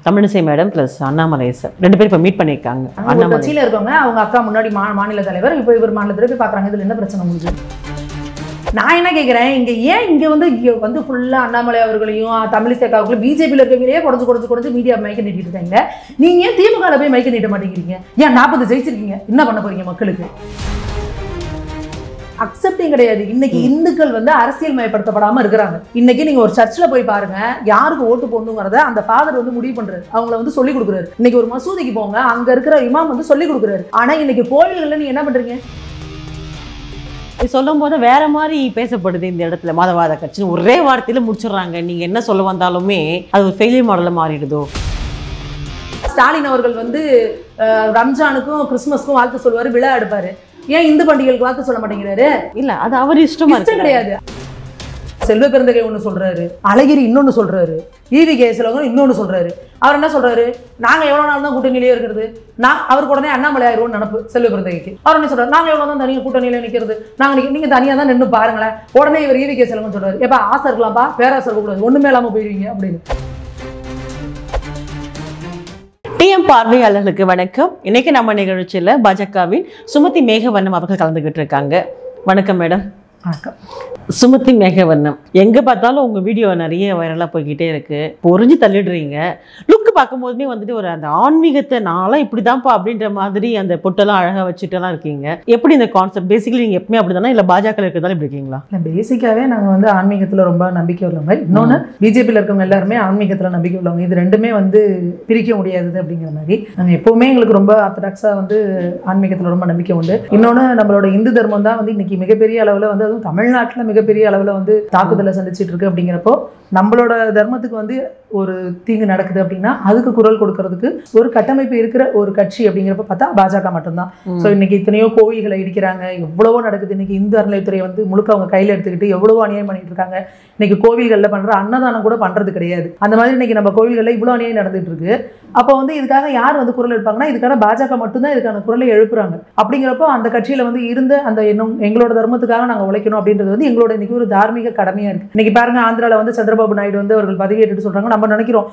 Tamilisai madam plus Annamalai sir 2 பேரும் இப்போ meet பண்ணியிருக்காங்க. அண்ணாமலை கட்சியில் இருக்கவங்க அவங்க அக்கா முன்னாடி மாநில தலைவர், இப்போ இவர் மாநில தலைவர் போய் பார்க்குறாங்க. இதில் என்ன பிரச்சனை உங்களுக்கு? நான் என்ன கேட்குறேன், இங்கே வந்து ஃபுல்லாக அண்ணாமலை அவர்களையும் தமிழிசை அக்காவுக்குள்ள பிஜேபியில் இருக்கவங்களே குறைஞ்சு மீடியா மைக்க நீட்டிட்டு இருக்காங்க. நீங்கள் ஏன் திமுகவில் போய் மைக்க நீட்ட மாட்டேங்கிறீங்க? ஏன் 40 ஜெயிச்சிருக்கீங்க, என்ன பண்ண போறீங்க மக்களுக்கு? அக்செப்டிங் கிடையாது. இன்னைக்கு இந்துக்கள் வந்து அரசியல் மயப்படுத்தப்படாம இருக்கிறாங்க. இன்னைக்கு நீங்க ஒரு சர்ச்சில் போய் பாருங்க, யாருக்கு ஓட்டு போடணுங்கிறத அந்த ஃபாதர் வந்து முடிவு பண்றாரு, அவங்கள வந்து சொல்லி கொடுக்குறாரு. இன்னைக்கு ஒரு மசூதிக்கு போங்க, அங்க இருக்கிற இமாம் வந்து சொல்லி கொடுக்குறாரு. ஆனா இன்னைக்கு கோயில்கள்ல நீங்க என்ன பண்றீங்க? சொல்லும் போது வேற மாதிரி பேசப்படுது. இந்த இடத்துல மதவாத கட்சி ஒரே வார்த்தையில முடிச்சிடுறாங்க. நீங்க என்ன சொல்ல வந்தாலுமே அது ஒரு ஃபெயிலியர் மாடல்ல மாறிடுதோ. ஸ்டாலின் அவர்கள் வந்து ரம்ஜானுக்கும் கிறிஸ்துமஸ்க்கும் வாழ்த்து சொல்லுவாரு, விழா எடுப்பாரு. ஏன் இந்து பண்டிகைகளுக்கு வாழ்த்து சொல்ல மாட்டேங்கிறாரு? இல்ல, அது அவர் இஷ்டம் கிடையாது. செல்வ பெருந்தகை ஒன்று சொல்றாரு, அழகிரி இன்னொன்னு சொல்றாரு, ஈவி கேசலவங்க இன்னொன்னு சொல்றாரு. அவர் என்ன சொல்றாரு, நாங்க எவ்வளவு நாள் தான் கூட்டணியிலே இருக்கிறது, அவருக்கு உடனே அண்ணாமலை ஆயிரம் நினப்பு செல்வ பெருந்தகைக்கு. அவர் என்ன சொல்றாரு, நாங்க எவ்வளவு தான் தனியாக கூட்டணியில நிற்கிறது, நீங்க தனியா தான் நின்று பாருங்களேன். உடனே இவர் ஈவி கேசலவங்க சொல்றாரு, எப்ப ஆசை இருக்கலாம்ப்பா, பேராசை இருக்கக்கூடாது, ஒண்ணுமே இல்லாம போயிருவீங்க அப்படின்னு. டிஎம் பார்வையாளர்களுக்கு வணக்கம். இன்னைக்கு நம்ம நிகழ்ச்சியில் பாஜகவின் சுமதி மேகவண்ணம் அவர்கள் கலந்துகிட்டு இருக்காங்க. வணக்கம் மேடம். வணக்கம். சுமதி மேகவண்ணம், எங்கே பார்த்தாலும் உங்கள் வீடியோ நிறைய வைரலாக போய்கிட்டே இருக்குது. பொறிஞ்சு தள்ளிடுறீங்க. லுக்கு பார்க்கும்போதுமே வந்துட்டு ஒரு அந்த ஆன்மீகத்தை நான்லாம் இப்படி தான்ப்பா அப்படின்ற மாதிரி அந்த பொட்டெல்லாம் அழகாக வச்சுட்டுலாம் இருக்கீங்க. எப்படி இந்த கான்செப்ட்? பேசிக்கலி நீங்கள் எப்பவுமே அப்படி தானே, இல்லை பாஜக இருக்கிறதால இப்படி இருக்கீங்களா? இல்லை, பேசிக்காகவே நாங்கள் வந்து ஆன்மீகத்தில் ரொம்ப நம்பிக்கை உள்ளவங்க. இன்னொன்று, பிஜேபியில் இருக்கவங்க எல்லாருமே ஆன்மீகத்தில் நம்பிக்கை உள்ளவங்க. இது ரெண்டுமே வந்து பிரிக்க முடியாதது அப்படிங்கிற மாதிரி நாங்கள் எப்போவுமே எங்களுக்கு ரொம்ப ஆர்த்தடாக்ஸாக வந்து ஆன்மீகத்தில் ரொம்ப நம்பிக்கை உண்டு. இன்னொன்று, நம்மளோட இந்து தர்மம் தான் வந்து இன்னைக்கு மிகப்பெரிய அளவில் வந்து, அதுவும் தமிழ்நாட்டில் மிகப்பெரிய அளவில் வந்து தாக்குதலை சந்திச்சுட்டு இருக்கு. அப்படிங்கிறப்போ நம்மளோட தர்மத்துக்கு வந்து ஒரு தீங்கு நடக்குது அப்படின்னா அதுக்கு குரல் கொடுக்கறதுக்கு ஒரு கட்டமைப்பு இருக்கிற ஒரு கட்சி அப்படிங்கிறப்ப பார்த்தா பாஜக மட்டும்தான். ஸோ இன்னைக்கு இத்தனையோ கோவில்களை இடிக்கிறாங்க, எவ்வளவோ நடக்குது. இன்னைக்கு இந்து அறநிலையத்துறை வந்து முழுக்க அவங்க கையில் எடுத்துக்கிட்டு எவ்வளவோ அநியாயம் பண்ணிட்டு இருக்காங்க. இன்னைக்கு கோவில்களில் பண்ற அன்னதானம் கூட பண்றது கிடையாது. அந்த மாதிரி இன்னைக்கு நம்ம கோவில்களில் இவ்வளோ அநியாயம் நடந்துட்டு இருக்கு. அப்போ வந்து இதுக்காக யார் வந்து குரல் எடுப்பாங்கன்னா, இதுக்கான பாஜக மட்டும்தான் இதுக்கான குரலை எழுப்புறாங்க. அப்படிங்கிறப்போ அந்த கட்சியில வந்து இருந்து அந்த எங்களோட தர்மத்துக்காக நாங்கள் உழைக்கணும் அப்படின்றது வந்து எங்களோட இன்னைக்கு ஒரு தார்மீக கடமையா இருக்கு. இன்னைக்கு பாருங்க, ஆந்திராவில் வந்து சந்திரபாபு நாயுடு வந்து அவர்கள் பதவியேற்று சொல்றாங்க, நம்ம நினைக்கிறோம்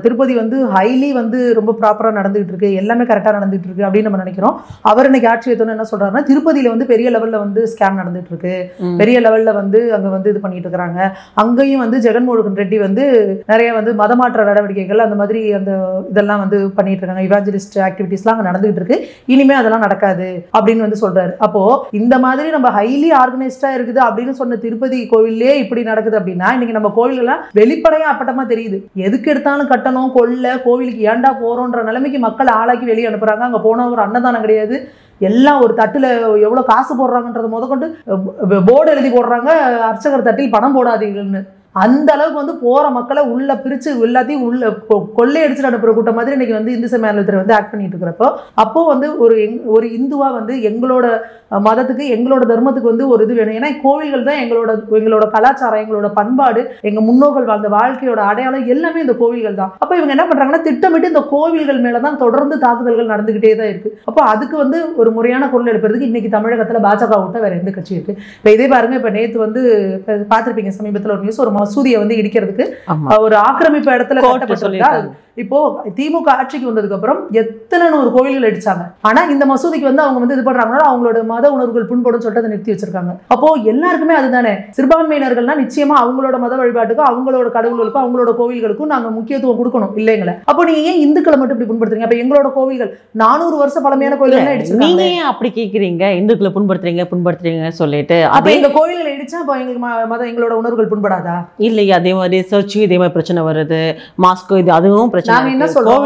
திருப்பதி வந்து ஹைலி வந்து ரொம்ப ப்ராப்பரா நடந்துகிட்டு இருக்கு, எல்லாமே கரெக்டா நடந்துட்டு இருக்கு அப்படின்னு நம்ம நினைக்கிறோம். அவர் இன்னைக்கு ஆட்சி ஏற்றோன்னு என்ன சொல்றாருன்னா, திருப்பதியில வந்து பெரிய லெவல்ல வந்து ஸ்கேம் நடந்துட்டு இருக்கு, பெரிய லெவல்ல வந்து அங்க வந்து இது பண்ணிட்டு இருக்காங்க. அங்கேயும் வந்து ஜெகன்மோகன் ரெட்டி வந்து நிறைய வந்து மதமாற்ற நடவடிக்கைகள் அந்த மாதிரி அந்த இதெல்லாம் வந்து பண்ணிட்டு இருக்காங்க. இவாஞ்சலிஸ்ட் ஆக்டிவிட்டிஸ்லாம் அங்கே நடந்துகிட்டு இருக்கு, இனிமே அதெல்லாம் நடக்காது அப்படின்னு வந்து சொல்றாரு. அப்போ இந்த மாதிரி நம்ம ஹைலி ஆர்கனைஸ்டா இருக்குது அப்படின்னு சொன்ன திருப்பதி கோவிலே இப்படி நடக்குது அப்படின்னா, இன்னைக்கு நம்ம கோவில்கள்லாம் வெளிப்படையா அப்பட்டமா தெரியுது. எதுக்கு எடுத்தாலும் கட்டணும், கொள்ள கோவிலுக்கு ஏண்டா போறோன்ற நிலைமைக்கு மக்கள் ஆளாக்கி வெளியே அனுப்புறாங்க. அங்க போன ஒரு அன்னதானம் கிடையாது, எல்லாம் ஒரு தட்டுல எவ்வளவு காசு போடுறாங்கன்றத முதற்கொண்டு போர்டு எழுதி போடுறாங்க, அர்ச்சகர் தட்டில் பணம் போடாதீங்கன்னு. அந்த அளவுக்கு வந்து போற மக்களை உள்ள பிரிச்சு எல்லாத்தையும் உள்ள கொள்ளையடிச்சுட்டு அனுப்புற கூட்டம் மாதிரி இன்னைக்கு வந்து இந்து சமய அறநிலையத்துறை வந்து ஆக்ட் பண்ணிட்டு இருக்கிறப்போ, அப்போ வந்து ஒரு இந்துவா வந்து எங்களோட மதத்துக்கு எங்களோட தர்மத்துக்கு வந்து ஒரு இது வேணும். ஏன்னா கோவில்கள் தான் எங்களோட கலாச்சாரம், எங்களோட பண்பாடு, எங்க முன்னோர்கள் வாழ்ந்த வாழ்க்கையோட அடையாளம் எல்லாமே இந்த கோவில்கள் தான். அப்போ இவங்க என்ன பண்றாங்கன்னா, திட்டமிட்டு இந்த கோவில்கள் மேலதான் தொடர்ந்து தாக்குதல்கள் நடந்துகிட்டே தான் இருக்கு. அப்போ அதுக்கு வந்து ஒரு முறையான குரல் எடுப்பதுக்கு இன்னைக்கு தமிழகத்துல பாஜக விட்ட வேற எந்த கட்சி இருக்கு? இப்ப இதே பாருங்க, இப்ப நேத்து வந்து பார்த்திருப்பீங்க சமீபத்தில் ஒரு நியூஸ், ஒரு மசூதியை வந்து இடிக்கிறதுக்கு ஒரு ஆக்கிரமிப்பு இடத்துல கட்டப்பட்டிருக்கா. இப்போ திமுக ஆட்சிக்கு வந்ததுக்கு அப்புறம் எத்தனை 100 கோவில்கள் அடிச்சாங்க. ஆனா இந்த மசூதிக்கு வந்து அவங்க வந்து இது பண்றாங்கன்னா அவங்களோட மத உணர்வுகள் புண்படும் சொல்லிட்டு அதை நிறுத்தி வச்சிருக்காங்க. அப்போ எல்லாருக்குமே அதுதானே, சிறுபான்மையினர்கள்னா நிச்சயமா அவங்களோட மத வழிபாட்டுக்கும் அவங்களோட கடவுள்களுக்கும் அவங்களோட கோவில்களுக்கும் நாங்க முக்கியத்துவம் கொடுக்கணும் இல்லைங்களா? அப்போ நீங்க ஏன் இந்துக்களை மட்டும் இப்படி புண்படுத்துறீங்க? அப்ப எங்களோட கோவில்கள் 400 வருஷம் பழமையான கோவில்கள் அடிச்சு, நீங்க ஏன் அப்படி கேக்குறீங்க? இந்துக்களை புண்படுத்துறீங்க சொல்லிட்டு அப்ப எங்க கோவில்களை இடிச்சா அப்ப எங்களுக்கு எங்களோட உணர்வுகள் புண்படாதா? இல்லையா? அதே மாதிரி சர்ச்சு இதே மாதிரி பிரச்சனை வருது, மாஸ்கோ இது அதுவும் பிரச்சனை. நாங்க என்ன சொல்றோம்,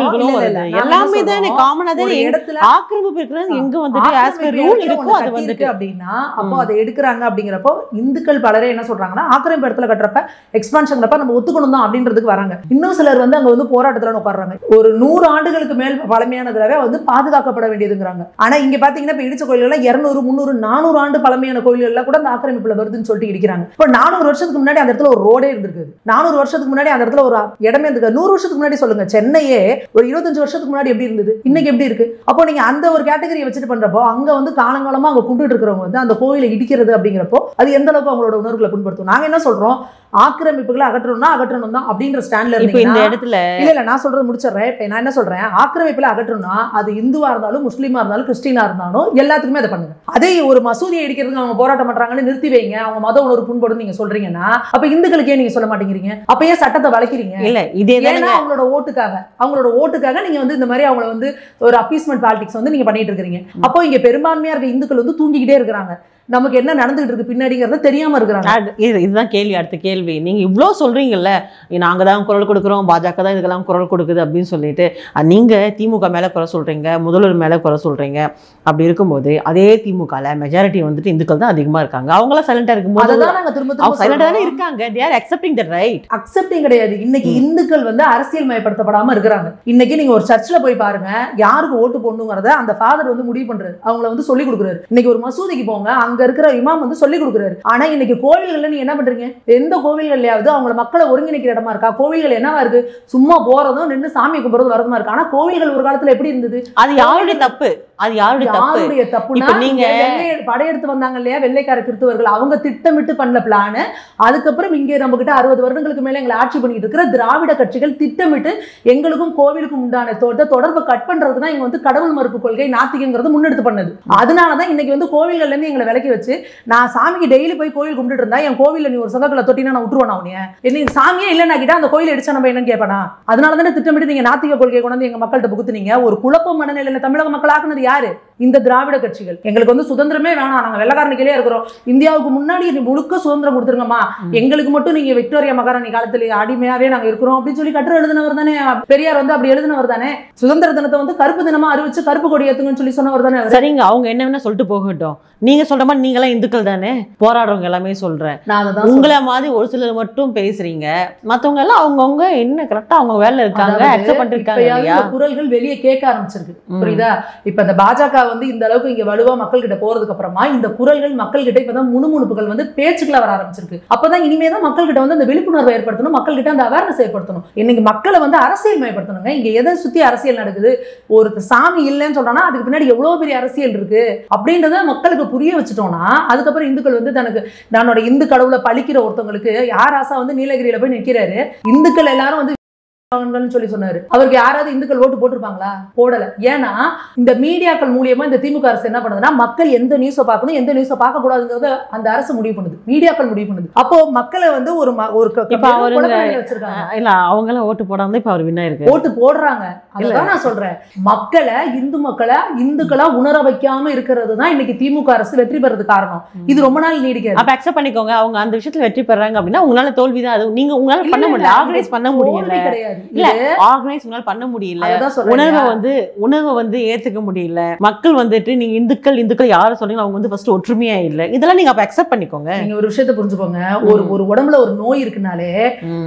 எல்லாமே தானே காமனா தானே இடத்துல ஆக்கிரமிப்பு இருக்கிறது. எங்க வந்துட்டு ஆஸ் பர் ரூல் இருக்கோ அது வந்துட்டு அப்படின்னா அப்போ அதை எடுக்கறாங்க. அப்படிங்கறப்போ இந்துக்கள் பலரே என்ன சொல்றாங்கன்னா, ஆக்கிரமிப்பு இடத்துல கட்டறப்ப எக்ஸ்பான்ஷன்றப்ப நம்ம ஒத்துக்கணும் தான் அப்படின்றதுக்கு வராங்க. இன்னும் சிலர் வந்து அங்க வந்து போராட்டத்துல உட்கார்றாங்க. ஒரு 100 ஆண்டுகளுக்கு மேல் பழமையானதுலவே வந்து பாதுகாக்கப்பட வேண்டியதுங்கறாங்க. ஆனா இங்க பாத்தீங்கன்னா இப்ப இடிச்ச கோயில்கள் 200, 300, 400 ஆண்டு பழமையான கோயில்கள் எல்லாம் கூட அந்த ஆக்கிரமிப்புல வருதுன்னு சொல்லிட்டு இடிக்கிறாங்க. இப்ப 400 வருஷத்துக்கு முன்னாடி அந்த இடத்துல ஒரு ரோடே இருந்திருக்கு. 400 வருஷத்துக்கு முன்னாடி அந்த இடத்துல ஒரு இடமே இருந்திருக்கு. 100 வருஷத்துக்கு முன்னாடி சொல்லுங்க, சென்னையே ஒரு 25 வருஷத்துக்கு முன்னாடி எப்படி இருந்தது, இன்னைக்கு எப்படி இருக்கு? அப்போ நீங்க அந்த ஒரு கேட்டகரியை வச்சுட்டு பண்றப்போ அங்க வந்து காலங்காலமா அங்க கும்பிட்டு இருக்கிறவங்க வந்து அந்த கோயிலை இடிக்கிறது அப்படிங்கிறப்போ அது எந்த அளவுக்கு அவங்களோட உணர்வுகளை புண்படுத்தும்? நாங்க என்ன சொல்றோம், ஆக்கிரமிப்புகளை அகற்றணும் தான் அப்படின்ற ஸ்டாண்ட்ல இப்ப இந்த இடத்துல இல்ல நான் சொல்றது முடிச்சிடுறேன். இப்ப நான் என்ன சொல்றேன், ஆக்கிரமிப்புல அகற்றணும்னா அது இந்துவா இருந்தாலும் முஸ்லீமா இருந்தாலும் கிறிஸ்டினா இருந்தாலும் எல்லாத்துக்குமே அதை பண்ணுங்க. அதே ஒரு மசூதியை இடிக்கிறதுக்கு அவங்க போராட்டம் பண்றாங்கன்னு நிறுத்தி வைங்க, அவங்க மத உணர்வு புண்படும் நீங்க சொல்றீங்கன்னா அப்ப இந்துக்களுக்கே நீங்க சொல்ல மாட்டேங்கிறீங்க, அப்ப ஏன் சட்டத்தை வளைக்கிறீங்க? இல்ல இதே அவங்களோட ஓட்டுக்காக நீங்க வந்து இந்த மாதிரி அவங்கள வந்து ஒரு அப்பீஸ்மெண்ட் பாலிடிக்ஸ் வந்து நீங்க பண்ணிட்டு இருக்கீங்க. அப்போ இங்க பெரும்பான்மையா இருக்க இந்துக்கள் வந்து தூங்கிக்கிட்டே இருக்கிறாங்க, நமக்கு என்ன நடந்துகிட்டு இருக்கு பின்னாடிங்கிறத தெரியாம இருக்கிறாங்க. இதுதான் கேள்வி. அடுத்த கேள்வி, நீங்க இவ்வளவு சொல்றீங்கல்ல நாங்க தான் குரல் கொடுக்குறோம், பாஜக தான் இதுக்கெல்லாம் குரல் கொடுக்குது அப்படின்னு சொல்லிட்டு நீங்க திமுக மேல குறை சொல்றீங்க, முதல்வர் மேல குறை சொல்றீங்க. அப்படி இருக்கும்போது அதே திமுகல மெஜாரிட்டி வந்துட்டு இந்துக்கள் தான் அதிகமா இருக்காங்க. அவங்களாம் சைலண்டா இருக்கும்போது சைலண்டா தானே இருக்காங்க. they are accepting the right. Accepting கிடையாது. இன்னைக்கு இந்துக்கள் வந்து அரசியல் மயப்படுத்தப்படாம இருக்கிறாங்க. இன்னைக்கு நீங்க ஒரு சர்ச்சில் போய் பாருங்க, யாருக்கு ஓட்டு போடணுங்கிறத அந்த ஃபாதர் வந்து முடிவு பண்றாரு, அவங்கள வந்து சொல்லி கொடுக்குறாரு. இன்னைக்கு ஒரு மசூதிக்கு போங்க, அங்க இருக்கிற இமாம் வந்து சொல்லி கொடுக்குறாரு. ஆனா இன்னைக்கு கோவில்கள்ல நீங்க என்ன பண்றீங்க, எந்த கோவில்கள்லயாவது அவங்கள மக்களை ஒருங்கிணைக்கிற இடமா இருக்கா? கோவில்கள் என்னவா இருக்கு, சும்மா போறதும் நின்று சாமி கும்பிடுறது வரதுமா இருக்கு. ஆனா கோவில்கள் ஒரு காலத்துல எப்படி இருந்தது? அது யாருடைய தப்பு? அது யாருடைய தப்புனா, நீங்க படையெடுத்து வந்தாங்க இல்லையா வெள்ளைக்கார கிறிஸ்தவர்கள், அவங்க திட்டமிட்டு பண்ணல பிளான். அதுக்கப்புறம் இங்க நம்ம கிட்ட 60 வருடங்களுக்கு மேல எங்களை ஆட்சி பண்ணிட்டு இருக்கிற திராவிட கட்சிகள் திட்டமிட்டு எங்களுக்கும் கோவிலுக்கும் உண்டான தொடர்பை கட் பண்றதுக்கு தான் இங்க வந்து கடவுள் மறுப்பு கொள்கை நாத்திகங்கிறது முன்னெடுத்து பண்ணது. அதனாலதான் இன்னைக்கு வந்து கோவில்கள்ல இருந்து எங்களை விலக்கி வச்சு நான் சாமிக்கு டெய்லி போய் கோவில் கும்பிட்டு இருந்தா என் கோவில்ல நீ ஒரு சங்கக்கலை தொட்டினா நான் விட்டுருவேன். அவனே சாமியே இல்லைன்னா கிட்ட அந்த கோயில் அடிச்சா நம்ம என்னன்னு கேட்பனா? அதனாலதானே திட்டமிட்டு நீங்க நாத்திக கொள்கையை கொண்டு எங்க மக்கள்கிட்ட புகுத்துனீங்க. ஒரு குழப்ப மனநிலையில தமிழக மக்கள் ஆக்குனது யாரு? இந்த திராவிட கட்சிகள். எங்களுக்கு வந்து சுதந்திரமே வேணாம், நாங்க வெள்ளக்காரனுக்கே இருக்கிறோம், இந்தியாவுக்கு முன்னாடி முழுக்க சுதந்திரம் கொடுத்துருங்கம்மா, எங்களுக்கு மட்டும் நீங்க விக்டோரியா மகாராணி காலத்துல அடிமையாவே நாங்க இருக்கிறோம் அப்படின்னு சொல்லி கட்டுரை எழுதினவர் தானே பெரியார். வந்து அப்படி எழுதினவர் தானே. சுதந்திர தினத்தை வந்து கருப்பு தினமா அறிவிச்சு கருப்பு கொடி ஏத்துங்கன்னு சொல்லி சொன்னவர் தானே. சரிங்க, அவங்க என்ன வேணா சொல்லிட்டு போகட்டும். நீங்க சொல்ற மாதிரி நீங்களாம் இந்துக்கள் தானே, போராடுறவங்க எல்லாமே சொல்றேன். உங்களை மாதிரி ஒரு சிலர் மட்டும் பேசுறீங்க, மத்தவங்க எல்லாம் அவங்கவுங்க என்ன கரெக்டா அவங்க வேலை இருக்காங்க, அக்செப்ட் பண்ணிருக்காங்க. குரல்கள் வெளியே கேட்க ஆரம்பிச்சிருக்கு, புரியுதா? இப்ப இந்த பாஜக வந்து இந்த அளவுக்கு இங்க வலுவா மக்கள் கிட்ட போறதுக்கு அப்புறமா இந்த குரல்கள் மக்கள் கிட்ட இப்பதான் முணுமுணுப்புகள் வந்து பேச்சுக்களை வர ஆரம்பிச்சிருக்கு. அப்பதான் இனிமேதான் மக்கள் கிட்ட வந்து அந்த விழிப்புணர்வை ஏற்படுத்தணும், மக்கள் கிட்ட அந்த அவேர்னஸ் ஏற்படுத்தணும். இன்னைக்கு மக்களை வந்து அரசியல் மயப்படுத்தணுங்க. இங்க எதை சுத்தி அரசியல் நடக்குது, ஒரு சாமி இல்லைன்னு சொல்றானா அதுக்கு பின்னாடி எவ்வளவு பெரிய அரசியல் இருக்கு அப்படின்றத மக்களுக்கு புரிய வச்சுட்டோம்னா அதுக்கப்புறம் இந்துக்கள் வந்து தனக்கு தன்னோட இந்து கடவுளை பழிக்கிற ஒருத்தவங்களுக்கு யார் ஆசா வந்து நீலகிரியில போய் நிற்கிறாரு, இந்துக்கள் எல்லாரும் வந்து சொல்லி சொன்னாரு. அவருக்கு யாராவது இந்துக்கள் ஓட்டு போட்டிருப்பாங்களா? போடல. ஏன்னா இந்த மீடியாக்கள் மூலியமா இந்த திமுக அரசு என்ன பண்ணுதுன்னா மக்கள் எந்த நியூஸை பார்க்கணும் எந்த நியூஸை பார்க்க கூடாதுங்கிறத அந்த அரசு முடிவு பண்ணுது, மீடியாக்கள் முடிவு பண்ணுது. அப்போ மக்களை வந்து ஒரு இல்ல அவங்கள ஓட்டு போடாம இப்ப அவர் வின்னா இருக்கு, ஓட்டு போடுறாங்க. அதுதான் நான் சொல்றேன், மக்களை இந்துக்களா உணர வைக்காம இருக்கிறது தான் இன்னைக்கு திமுக அரசு வெற்றி பெறதுக்கு காரணம். இது ரொம்ப நாள் நீடிக்காது. அப்ப அக்செப்ட் பண்ணிக்கோங்க, அவங்க அந்த விஷயத்துல வெற்றி பெறாங்க அப்படின்னா உங்களால தோல்விதான். அது நீங்க உங்களால பண்ண முடியல, ஆர்கனைஸ் பண்ண முடியல கிடையாது. பண்ண முடியல, உணர்வை வந்து ஏத்துக்க முடியல. மக்கள் வந்துட்டு நீங்க இந்துக்கள் யார சொல்றீங்க அவங்க வந்து ஃபர்ஸ்ட் ஒற்றுமையா இல்ல, இதெல்லாம் நீங்க அப்ப அக்செப்ட் பண்ணிக்கோங்க. நீங்க ஒரு விஷயத்தை புரிஞ்சுக்கோங்க, ஒரு உடம்புல ஒரு நோய் இருக்குனாலே,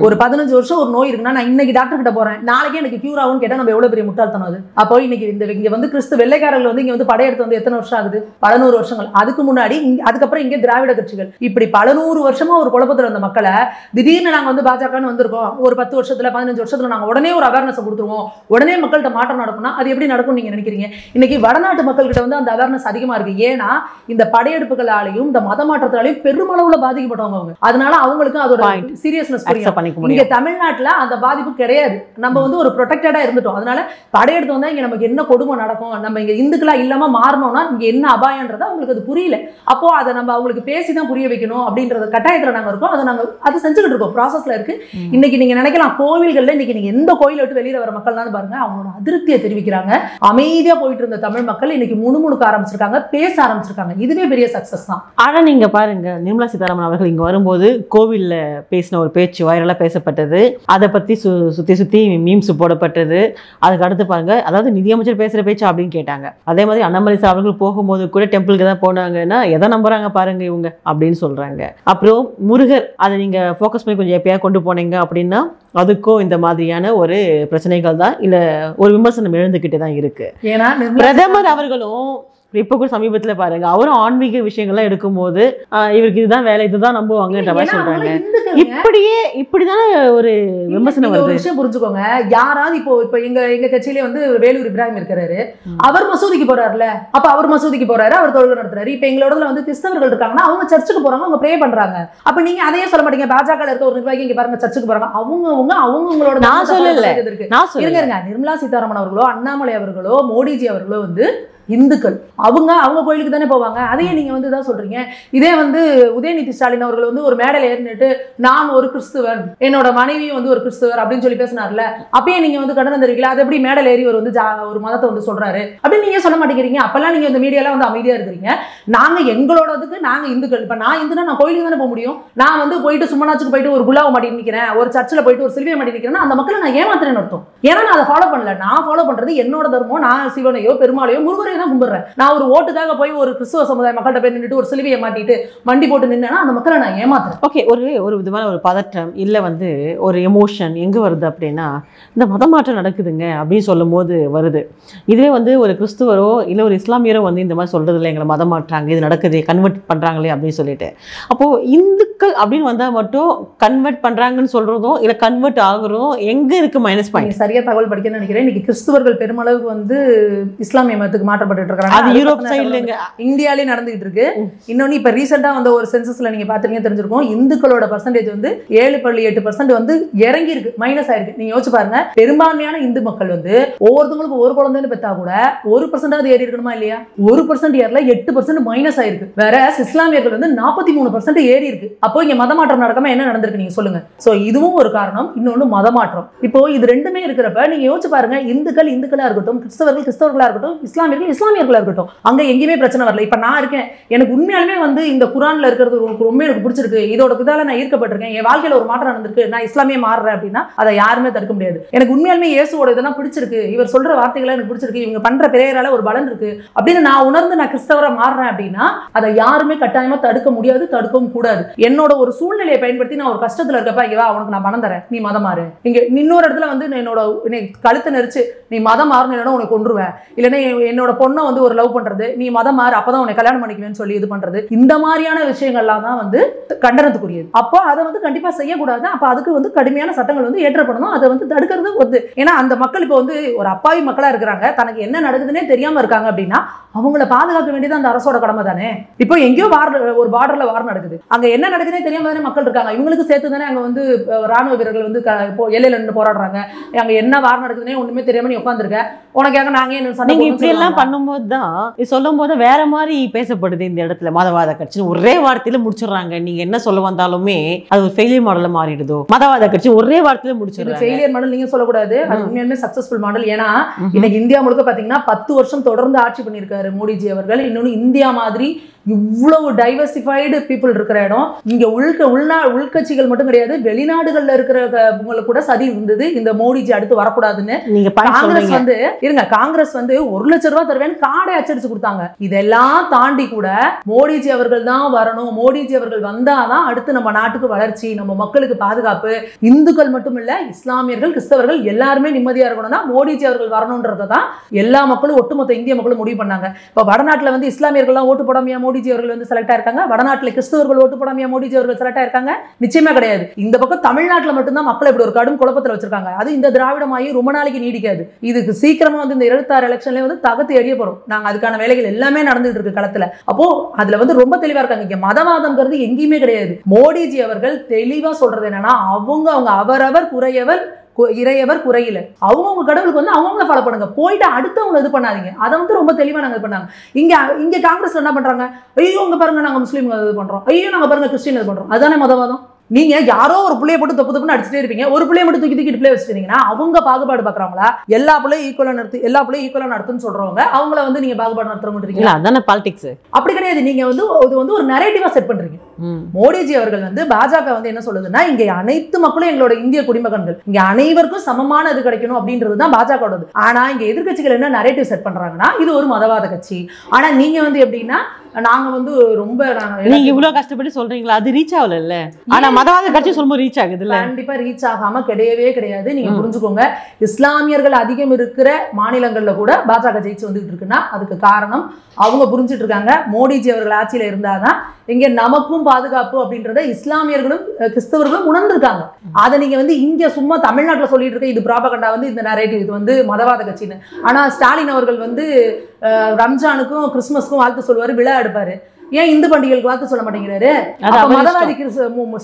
ஒரு 15 வருஷம் ஒரு நோய் இருக்குன்னா நான் இன்னைக்கு டாக்டர் கிட்ட போறேன் நாளைக்கே எனக்கு கியூர் ஆகும்னு கேட்டா நம்ம எவ்வளவு பெரிய முட்டாள்தனம் அது. அப்போ இன்னைக்கு இங்க வந்து கிறிஸ்து வெள்ளைக்காரர்கள் வந்து இங்க வந்து படையெடுத்து வந்து எத்தனை வருஷம் ஆகுது? 100 வருஷங்கள். அதுக்கு முன்னாடி அதுக்கப்புறம் இங்க திராவிட கட்சிகள் இப்படி 100 வருஷமா ஒரு குழப்பத்துல இருந்த மக்களை திடீர்னு நாங்க வந்து பாஜகன்னு வந்திருக்கோம், ஒரு 10 வருஷத்துல 15 வருஷத்துல நாங்க உடனே ஒரு அவேர்னஸ் கொடுத்துருவோம், உடனே மக்கள்கிட்ட மாற்றம் நடக்கும்னா அது எப்படி நடக்கும் நீங்க நினைக்கிறீங்க? இன்னைக்கு வடநாட்டு மக்கள் கிட்ட வந்து அந்த அவேர்னஸ் அதிகமா இருக்கு. ஏன்னா இந்த படையெடுப்புகளாலையும் இந்த மத மாற்றத்தாலையும் பெருமளவுல பாதிக்கப்பட்டவங்க அவங்க. அதனால அவங்களுக்கு அதோட சீரியஸ்னஸ் புரியும். இங்க தமிழ்நாட்டுல அந்த பாதிப்பு கிடையாது, நம்ம வந்து ஒரு ப்ரொடெக்டடா இருந்துட்டோம். அதனால படையெடுத்து வந்தா இங்க நமக்கு என்ன கொடுமை நடக்கும், நம்ம இங்க இந்துக்களா இல்லாம மாறணும்னா இங்க என்ன அபாயம்ன்றது அவங்களுக்கு அது புரியல. அப்போ அதை நம்ம அவங்களுக்கு பேசிதான் புரிய வைக்கணும் அப்படின்றத கட்டாயத்துல நாங்க இருக்கோம். அதை செஞ்சுக்கிட்டு இருக்கோம், ப்ராசஸ்ல இருக்கு. இன்னைக்கு நீங்க நினைக்கலாம் கோவில்கள்ல இன்னைக்கு நீங்க எந்த கோயிலை விட்டு வெளியில வர மக்கள் தான் பாருங்க அவங்களோட அதிருப்தியை தெரிவிக்கிறாங்க. அமைதியா போயிட்டு இருந்த தமிழ் மக்கள் இன்னைக்கு முணுமுணுக்க ஆரம்பிச்சிருக்காங்க, பேச ஆரம்பிச்சிருக்காங்க. இதுவே பெரிய சக்சஸ் தான். ஆனா நீங்க பாருங்க, நிர்மலா சீதாராமன் அவர்கள் இங்க வரும்போது கோவில்ல பேசின ஒரு பேச்சு வைரலா பேசப்பட்டது, அதை பத்தி சுத்தி மீம்ஸ் போடப்பட்டது. அதுக்கு அடுத்து பாருங்க, அதாவது நிதியமைச்சர் பேசுற பேச்சு அப்படின்னு கேட்டாங்க. அதே மாதிரி அண்ணாமலை அவர்கள் போகும்போது கூட டெம்பிளுக்கு தான் போனாங்கன்னா எதை நம்புறாங்க பாருங்க இவங்க அப்படின்னு சொல்றாங்க. அப்புறம் முருகர் அதை நீங்க ஃபோக்கஸ் பண்ணி கொஞ்சம் எப்பயா கொண்டு போனீங்க அப்படின்னா அதுக்கும் இந்த மாதிரியான ஒரு பிரச்சனைகள் தான் இல்ல ஒரு விமர்சனம் எழுந்துகிட்டே தான் இருக்கு. ஏன்னா பிரதமர் அவர்களும் இப்ப கூட சமீபத்துல பாருங்க அவரும் ஆன்மீக விஷயங்கள்லாம் எடுக்கும்போது இவருக்கு இதுதான் வேலை, இதுதான் நம்புவாங்கன்ற மாதிரி சொல்றாங்க. இப்படிதானே ஒரு விமர்சனம் வருது. விஷயம் புரிஞ்சுக்கோங்க, யாராவது இப்போ எங்க கட்சியிலே வந்து வேலூர் இப்ராஹிம் இருக்கிறாரு, அவர் மசூதிக்கு போறாருல, அப்ப அவர் மசூதிக்கு போறாரு, அவர் தொழுகை நடத்துறாரு. இப்ப எங்களோட வந்து கிறிஸ்தவர்கள் இருக்காங்கன்னா அவங்க சர்ச்சுக்கு போறாங்க, அவங்க ப்ரே பண்றாங்க. அப்ப நீங்க அதையே சொல்ல மாட்டீங்க. பாஜக இருக்க ஒரு நிர்வாகி இங்க பாருங்க சர்ச்சுக்கு போறாங்க, அவங்களோட நான் சொல்லல. இருங்க, நிர்மலா சீதாராமன் அவர்களோ அண்ணாமலை அவர்களோ மோடிஜி அவர்களோ வந்து இந்துக்கள், அவங்க கோயிலுக்கு தானே போவாங்க. அதையே நீங்க வந்து இதான் சொல்றீங்க. இதே வந்து உதயநிதி ஸ்டாலின் அவர்கள் வந்து ஒரு மேடையில ஏறிட்டு நான் ஒரு கிறிஸ்துவன், என்னோட மனைவியும் வந்து ஒரு கிறிஸ்துவர் அப்படின்னு சொல்லி பேசினார்ல, அப்பயே நீங்க வந்து கண்டனம் தெரிவிக்கல. அது எப்படி மேடையில ஏறி வந்து ஒரு மதத்தை வந்து சொல்றாரு அப்படின்னு நீங்க சொல்ல மாட்டேங்கிறீங்க. அப்பெல்லாம் நீங்க இந்த மீடியால வந்து அமைதியா இருக்கிறீங்க. நாங்க எங்களோடதுக்கு நாங்க இந்துக்கள். இப்ப நான் இந்துனா நான் கோயிலுக்கு தானே போக முடியும். நான் வந்து போயிட்டு சும்மனாச்சுக்கு போயிட்டு ஒரு குலாவை மாட்டி நிக்கிறேன், ஒரு சர்ச்சில் போயிட்டு ஒரு சிலுவையை மாட்டி நிக்கிறேன்னா அந்த மக்களை நான் ஏமாத்துறேன்னு அர்த்தம். ஏன்னா நான் அதை ஃபாலோ பண்ணல. நான் ஃபாலோ பண்றது என்னோட தர்மம். நான் சிவனையோ பெருமாளையோ முருகரையோ தான் கும்பிடுறேன். நான் ஒரு ஓட்டுக்காக போய் ஒரு கிறிஸ்துவ சமுதாய மக்கள்கிட்ட போய் நின்றுட்டு ஒரு சிலுவையை மாட்டிட்டு வண்டி போட்டு நின்னா அந்த மக்களை நான் ஏமாத்துறேன். ஓகே, ஒரு விதமான ஒரு பதற்றம் இல்ல வந்து ஒரு எமோஷன் எங்க வருது அப்படின்னா இந்த மதமாற்றம் நடக்குதுங்க அப்படின்னு சொல்லும் போது வருது. இதுவே வந்து ஒரு கிறிஸ்துவரோ இல்ல ஒரு இஸ்லாமியரோ வந்து இந்த மாதிரி சொல்றது இல்லை, எங்களை மதம் மாற்றாங்க, இது நடக்குது, கன்வெர்ட் பண்றாங்களே அப்படின்னு சொல்லிட்டு. அப்போ இந்துக்கள் அப்படின்னு வந்தா மட்டும் கன்வெர்ட் பண்றாங்கன்னு சொல்றதும் இல்ல கன்வெர்ட் ஆகுறதும் எங்க இருக்கு மைனஸ் பாயிண்ட்? சரியா தகவல் படிக்க நினைக்கிறேன். இன்னைக்கு கிறிஸ்துவர்கள் பெருமளவுக்கு வந்து இஸ்லாமிய மதத்துக்கு மாற்றப்பட்டு இருக்காங்க. அது யூரோப் சைடுலங்க இந்தியாலே நடந்துகிட்டு இருக்கு. இன்னொன்னு இப்ப ரீசெண்டா வந்த ஒரு சென்சஸ்ல நீங்க பாத்தீங்கன்னா தெரிஞ்சிருக்கும், இந்துக்களோட பர்சன்டேஜ் வந்து 7.8% வந்து இறங்கி இருக்கு, மைனஸ் ஆயிருக்கு. நீங்க யோசிச்சு பாருங்க, பெரும்பான்மையான இந்து மக்கள் வந்து ஒவ்வொருத்தவங்களுக்கும் ஒரு குழந்தைன்னு பெற்றா கூட 1% ஏறி இருக்கணுமா இல்லையா? 1% ஏறல, 8% மைனஸ் ஆயிருக்கு. வேற இஸ்லாமியர்கள் வந்து 43% ஏறி இருக்கு. அப்போ இங்க மதமாற்றம் நடக்காம என்ன நடந்திருக்கு நீங்க சொல்லுங்க. சோ இதுவும் ஒரு காரணம். இன்னொன்னு மதமாற்றம். இப்போ இது ரெண்டுமே இருக்கிறப்ப நீங்க யோசிச்சு பாருங்க, இந்துக்களா இருக்கட்டும், கிறிஸ்தவர்களா இருக்கட்டும், இஸ்லாமியர்களா இருக்கட்டும், அங்க எங்கேயுமே பிரச்சனை வரல. இப்ப நான் இருக்கேன், எனக்கு உண்மையாலுமே வந்து இந்த குரான்ல இருக்கிறது ரொம்ப எனக்கு பிடிச்சிருக்கு, இதோட இதால நான் ஈர்க்கப்பட்டிருக்கேன், என் வாழ்க்கையில ஒரு மாற்றம் நடந்திருக்கு, நான் இஸ்லாமிய மாறுறேன் அப்படின்னா அதை யாருமே தடுக்க முடியாது. எனக்கு உண்மையாலுமே இயேசுவோட இதெல்லாம் பிடிச்சிருக்கு, இவர் சொல்ற வார்த்தைகளை எனக்கு பிடிச்சிருக்கு, இவங்க பண்ற பிரேயரால ஒரு பலன் இருக்கு அப்படின்னு நான் உணர்ந்து நான் கிறிஸ்தவரா மாறுறேன் அப்படின்னா அதை யாருமே கட்டாயமா தடுக்க முடியாது, தடுக்கவும் கூடாது. என்னோட ஒரு சூழ்நிலையை பயன்படுத்தி நான் ஒரு கஷ்டத்துல இருக்கப்ப இவா உனக்கு நான் பணம் தரேன், நீ மதம் மாறு. இங்க இன்னொரு இடத்துல வந்து என்னோட கழுத்தை நெரிச்சு நீ மதம் மாறணும் உனக்கு கொன்றுவேன், இல்லைன்னா என்னோட பொண்ணை வந்து ஒரு லவ் பண்றது, நீ மதம் மாறு அப்பதான் உன்னை கல்யாணம் பண்ணிக்குவேன்னு சொல்லி இது பண்றது, இந்த மாதிரியான விஷயங்கள்லாம் தான் வந்து கண்டனத்துக்குரியது. அப்போ அதை வந்து கண்டிப்பா செய்யக்கூடாது. அப்ப அதுக்கு வந்து கடுமையான சட்டங்கள் வந்து ஏற்றப்படணும். அதை வந்து தடுக்கிறது வந்து, ஏன்னா அந்த மக்கள் இப்போ வந்து ஒரு அப்பாவி மக்களா இருக்கிறாங்க, தனக்கு என்ன நடக்குதுன்னே தெரியாம இருக்காங்க அப்படின்னா அவங்கள பாதுகாக்க வேண்டியது அந்த அரசோட கடமை தானே. இப்போ எங்கேயோ ஒரு பார்டர்ல வார் நடக்குது, அங்க என்ன நடக்குதுன்னே தெரியாம தானே மக்கள் இருக்காங்க. இவங்களுக்கு சேர்த்து தானே அங்க வந்து ராணுவ வீரர்கள் வந்து எல்லையில நின்று போராடுறாங்க. அங்க என்ன வார் நடக்குதுன்னே ஒண்ணுமே தெரியாம நீ உட்காந்துருக்க, உனக்காக நாங்க என்ன இப்படி எல்லாம் பண்ணும்போது தான் சொல்லும் போது வேற மாதிரி பேசப்படுது. இந்த இடத்துல மதவாத கட்சி ஒரே வார்த்தையில முடிச்சிடுறாங்க. நீங்க என்ன சொல்ல வந்தாலுமே அது ஒரு ஃபெயிலியர் மாடல்ல மாறிடுதோ. மதவாத கட்சி ஒரே வார்த்தையில முடிச்சிடுறாங்க. ஃபெயிலியர் மாடல் நீங்க சொல்லக்கூடாது, அது உண்மையாலுமே சக்சஸ்ஃபுல் மாடல். ஏன்னா இன்னைக்கு இந்தியா முழுக்க பாத்தீங்கன்னா 10 வருஷம் தொடர்ந்து ஆட்சி பண்ணியிருக்காரு மோடிஜி அவர்கள். இன்னொன்னு இந்தியா மாதிரி இவ்வளவு டைவர்சிஃபைடு பீப்புள் இருக்கிற இடம். இங்க உள்கட்சிகள் மட்டும் கிடையாது, வெளிநாடுகள்ல இருக்கிறவங்களுக்கு கூட சதி இருந்தது இந்த மோடிஜி அடுத்து வரக்கூடாதுன்னு. காங்கிரஸ் வந்து காங்கிரஸ் வந்து 1 லட்சம் ரூபாய் தருவேன் கார்டை அச்சடிச்சு கொடுத்தாங்க. இதெல்லாம் தாண்டி கூட மோடிஜி அவர்கள் தான் வரணும், மோடிஜி அவர்கள் வந்தாதான் அடுத்து நம்ம நாட்டுக்கு வளர்ச்சி, நம்ம மக்களுக்கு பாதுகாப்பு, இந்துக்கள் மட்டும் இல்ல இஸ்லாமியர்கள் கிறிஸ்தவர்கள் எல்லாருமே நிம்மதியா இருக்கணும்னா மோடிஜி அவர்கள் வரணும்ன்றதான் எல்லா மக்களும் ஒட்டுமொத்த இந்திய மக்களும் முடிவு பண்ணாங்க. இப்ப வடநாட்டுல வந்து இஸ்லாமியர்கள்லாம் ஓட்டு போடாமையா மோடிஜி அவர்கள் வந்து செலக்ட் ஆயிருக்காங்க? வடநாட்டுல கிறிஸ்தவர்கள் ஓட்டு போடாமையா மோடிஜி அவர்கள் செலக்ட் ஆயிருக்காங்க? நிச்சயமா கிடையாது. இந்த பக்கம் தமிழ்நாட்டுல மட்டும்தான் மக்களை இப்படி ஒரு கடும் குழப்பத்துல வச்சிருக்காங்க. அது இந்த திராவிடமாயி ரொம்ப நாளைக்கு நீடிக்காது. இதுக்கு சீக்கிரமா வந்து இந்த 76 எலெக்ஷன்ல வந்து தகர்த்து எறிய போறோம். நாங்க அதுக்கான வேலைகள் எல்லாமே நடந்துட்டு இருக்கு களத்துல. அப்போ அதுல வந்து ரொம்ப தெளிவா இருக்காங்க. இங்க மதவாதம்ங்கிறது எங்கேயுமே கிடையாது. மோடிஜி அவர்கள் தெளிவா சொல்றது என்னன்னா அவங்க அவரவர் குறையவர் இறையவர் குறையில, அவங்க கடவுளுக்கு வந்து அவங்கள ஃபாலோ பண்ணுங்க, போயிட்டு அடுத்தவங்க இது பண்ணாதீங்க. அதை வந்து ரொம்ப தெளிவா நாங்க பண்ணாங்க. இங்க காங்கிரஸ் என்ன பண்றாங்க, ஐயோ உங்க பாருங்க நாங்க முஸ்லீம் இது பண்றோம், ஐயோ நாங்க பாருங்க கிறிஸ்டின் இது பண்றோம். அதுதானே மதவாதம். நீங்க யாரோ ஒரு பிள்ளைய போட்டு தப்புன்னு அடிச்சுட்டே இருப்பீங்க, ஒரு பிள்ளைய மட்டும் தூக்கி பிள்ளை வச்சுட்டீங்கன்னா அவங்க பாகுபாடு பாக்குறாங்களா? எல்லா பிள்ளையும் ஈக்குவலா நடத்துன்னு சொல்றவங்க அவங்கள வந்து நீங்க பாகுபாடு நடத்துறீங்களா? அதான பாலிடிக்ஸ். அப்படி கிடையாது. நீங்க வந்து இது வந்து ஒரு நரேட்டிவா செட் பண்றீங்க. மோடிஜி அவர்கள் வந்து பாஜக வந்து என்ன சொல்லுதுன்னா, இங்க அனைத்து மக்களும் எங்களோட இந்திய குடிமகன்கள், இங்க அனைவருக்கும் சமமான இது கிடைக்கணும் அப்படின்றதுதான் பாஜகவோடது. ஆனா இங்க எதிர்க்கட்சிகள் என்ன நரேட்டிவ் செட் பண்றாங்கன்னா, இது ஒரு மதவாத கட்சி. ஆனா நீங்க வந்து எப்படின்னா, நாங்க வந்து ரொம்ப நீங்க இவ்வளவு கஷ்டப்பட்டு சொல்றீங்களா, அது ரீச் ஆகல இல்ல. ஆனா மதவாத கட்சி சொல்லும்போது ரீச் ஆகுது இல்ல. கண்டிப்பா ரீச் ஆகாம கிடையவே கிடையாது. நீங்க புரிஞ்சுக்கோங்க, இஸ்லாமியர்கள் அதிகம் இருக்கிற மாநிலங்கள்ல கூட பாஜக ஜெயிச்சு வந்துட்டு இருக்குன்னா அதுக்கு காரணம் அவங்க புரிஞ்சுட்டு இருக்காங்க. மோடிஜி அவர்கள் ஆட்சியில இருந்தாதான் இங்க நமக்கும் பாதுகாப்பு அப்படின்றத இஸ்லாமியர்களும் கிறிஸ்தவர்களும் உணர்ந்திருக்காங்க. அதை நீங்க வந்து இங்க சும்மா தமிழ்நாட்டுல சொல்லிட்டு இருக்க இது ப்ராபகண்டா வந்து இந்த நரேட்டிவ், இது வந்து மதவாத கட்சின்னு. ஆனா ஸ்டாலின் அவர்கள் வந்து ரம்ஜானுக்கும் கிறிஸ்துமஸ்க்கும் வாழ்த்து சொல்லுவாரு, விழா எடுப்பாரு. ஏன் இந்து பண்டிகைகளுக்கு வாழ்த்து சொல்ல மாட்டேங்கிறாரு? மதவாதி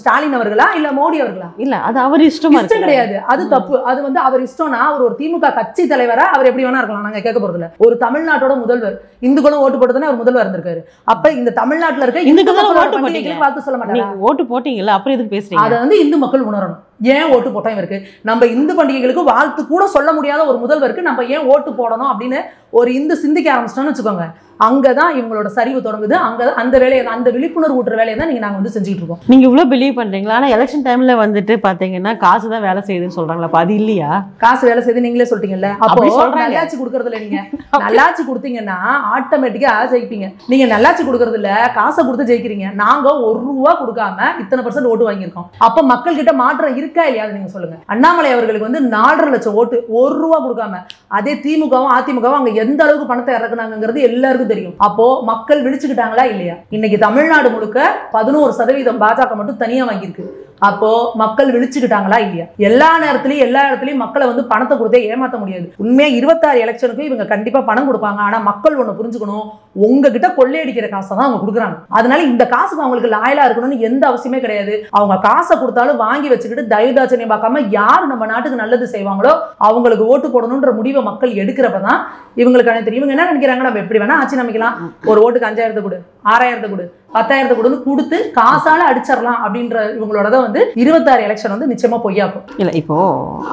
ஸ்டாலின் அவர்களா இல்ல மோடி அவர்களா? இல்ல, அது அவர் இஷ்டம் கிடையாது, அது தப்பு. அது வந்து அவர் இஷ்டம்னா அவர் ஒரு திமுக கட்சி தலைவரா அவர் எப்படி வேணா இருக்கலாம், நாங்க கேட்க போறது இல்ல. ஒரு தமிழ்நாட்டோட முதல்வர், இந்துக்களும் ஓட்டு போட்டதுன்னு அவர் முதல்வர் இருந்திருக்காரு. அப்ப இந்த தமிழ்நாட்டுல இருக்க இந்துக்களும் ஓட்டு போட்டீங்க, வாழ்த்து சொல்ல மாட்டாங்க. ஓட்டு போட்டீங்கல்ல, அப்புறம் எதுக்கு பேசுறீங்க? அதை வந்து இந்து மக்கள் உணரணும். ஏன் ஓட்டு போட்டோம் இவருக்கு? நம்ம இந்து பண்டிகைகளுக்கு வாழ்த்து கூட சொல்ல முடியாத ஒரு முதல்வருக்கு நம்ம ஏன் ஓட்டு போடணும் அப்படின்னு ஒரு இந்து சிந்திக்க ஆரம்பிச்சிட்டோம்னு வச்சுக்கோங்க, அங்கதான் இவங்களோட சரிவு தொடங்குது. அங்க அந்த வேலையை, அந்த விழிப்புணர்வு ஊட்டுற வேலையை தான் நாங்க வந்து செஞ்சுட்டு இருக்கோம். நீங்க இவ்வளவு பிலீவ் பண்றீங்களா? ஆனா எலெக்ஷன் டைம்ல வந்துட்டு பாத்தீங்கன்னா காசு தான் வேலை செய்யுதுன்னு சொல்றாங்களா, அது இல்லையா? காசு வேலை செய்து நீங்களே சொல்லிட்டீங்கல்ல. அப்போ நல்லாட்சி கொடுக்கறதுல, நீங்க நல்லாட்சி கொடுத்தீங்கன்னா ஆட்டோமேட்டிக்கா ஜெயிப்பீங்க. நீங்க நல்லாட்சி கொடுக்கறது இல்ல, காசை கொடுத்து ஜெயிக்கிறீங்க. நாங்க ₹1 கொடுக்காம இத்தனை % ஓட்டு வாங்கியிருக்கோம். அப்ப மக்கள் கிட்ட மாற்றம் இருக்கா இல்லையா நீங்க சொல்லுங்க. அண்ணாமலை அவர்களுக்கு வந்து 4.5 லட்சம் ஓட்டு ₹1 கொடுக்காம. அதே திமுகவும் அதிமுகவும் அங்க எந்த அளவுக்கு பணத்தை இறக்குனாங்கிறது எல்லாருக்கும் தெரியும். அப்போ மக்கள் விழிச்சுக்கிட்டாங்களா இல்லையா? இன்னைக்கு தமிழ்நாடு முழுக்க 11% பாஜக மட்டும் தனியா வாங்கியிருக்கு. அப்போ மக்கள் விழிச்சுக்கிட்டாங்களா இல்லையா? எல்லா நேரத்திலயும் எல்லா இடத்துலயும் மக்களை வந்து பணத்தை கொடுத்தே ஏமாத்த முடியாது. உண்மையா 26 எலெக்ஷனுக்கு இவங்க கண்டிப்பா பணம் கொடுப்பாங்க. ஆனா மக்கள் ஒண்ணு புரிஞ்சுக்கணும், உங்ககிட்ட கொள்ளையடிக்கிற காசை தான் அவங்க கொடுக்குறாங்க. அதனால இந்த காசுக்கு அவங்களுக்கு லாயலா இருக்கணும்னு எந்த அவசியமே கிடையாது. அவங்க காசை கொடுத்தாலும் வாங்கி வச்சுக்கிட்டு தயவுதாட்சணியம் பார்க்காம யாரு நம்ம நாட்டுக்கு நல்லது செய்வாங்களோ அவங்களுக்கு ஓட்டு போடணும்ன்ற முடிவை மக்கள் எடுக்கிறப்பதான் இவங்களுக்கு தெரியும். இவங்க என்ன நினைக்கிறாங்க, நம்ம எப்படி வேணா ஆட்சி அமைக்கலாம், ஒரு ஓட்டுக்கு 5000 கொடு, 6000 கொடு, 10,000 கொடுன்னு கொடுத்து காசால அடிச்சிடலாம் அப்படின்ற இவங்களோட வந்து 26 எலெக்ஷன் வந்து நிச்சயமா பொய்யாக்கும். இல்ல இப்போ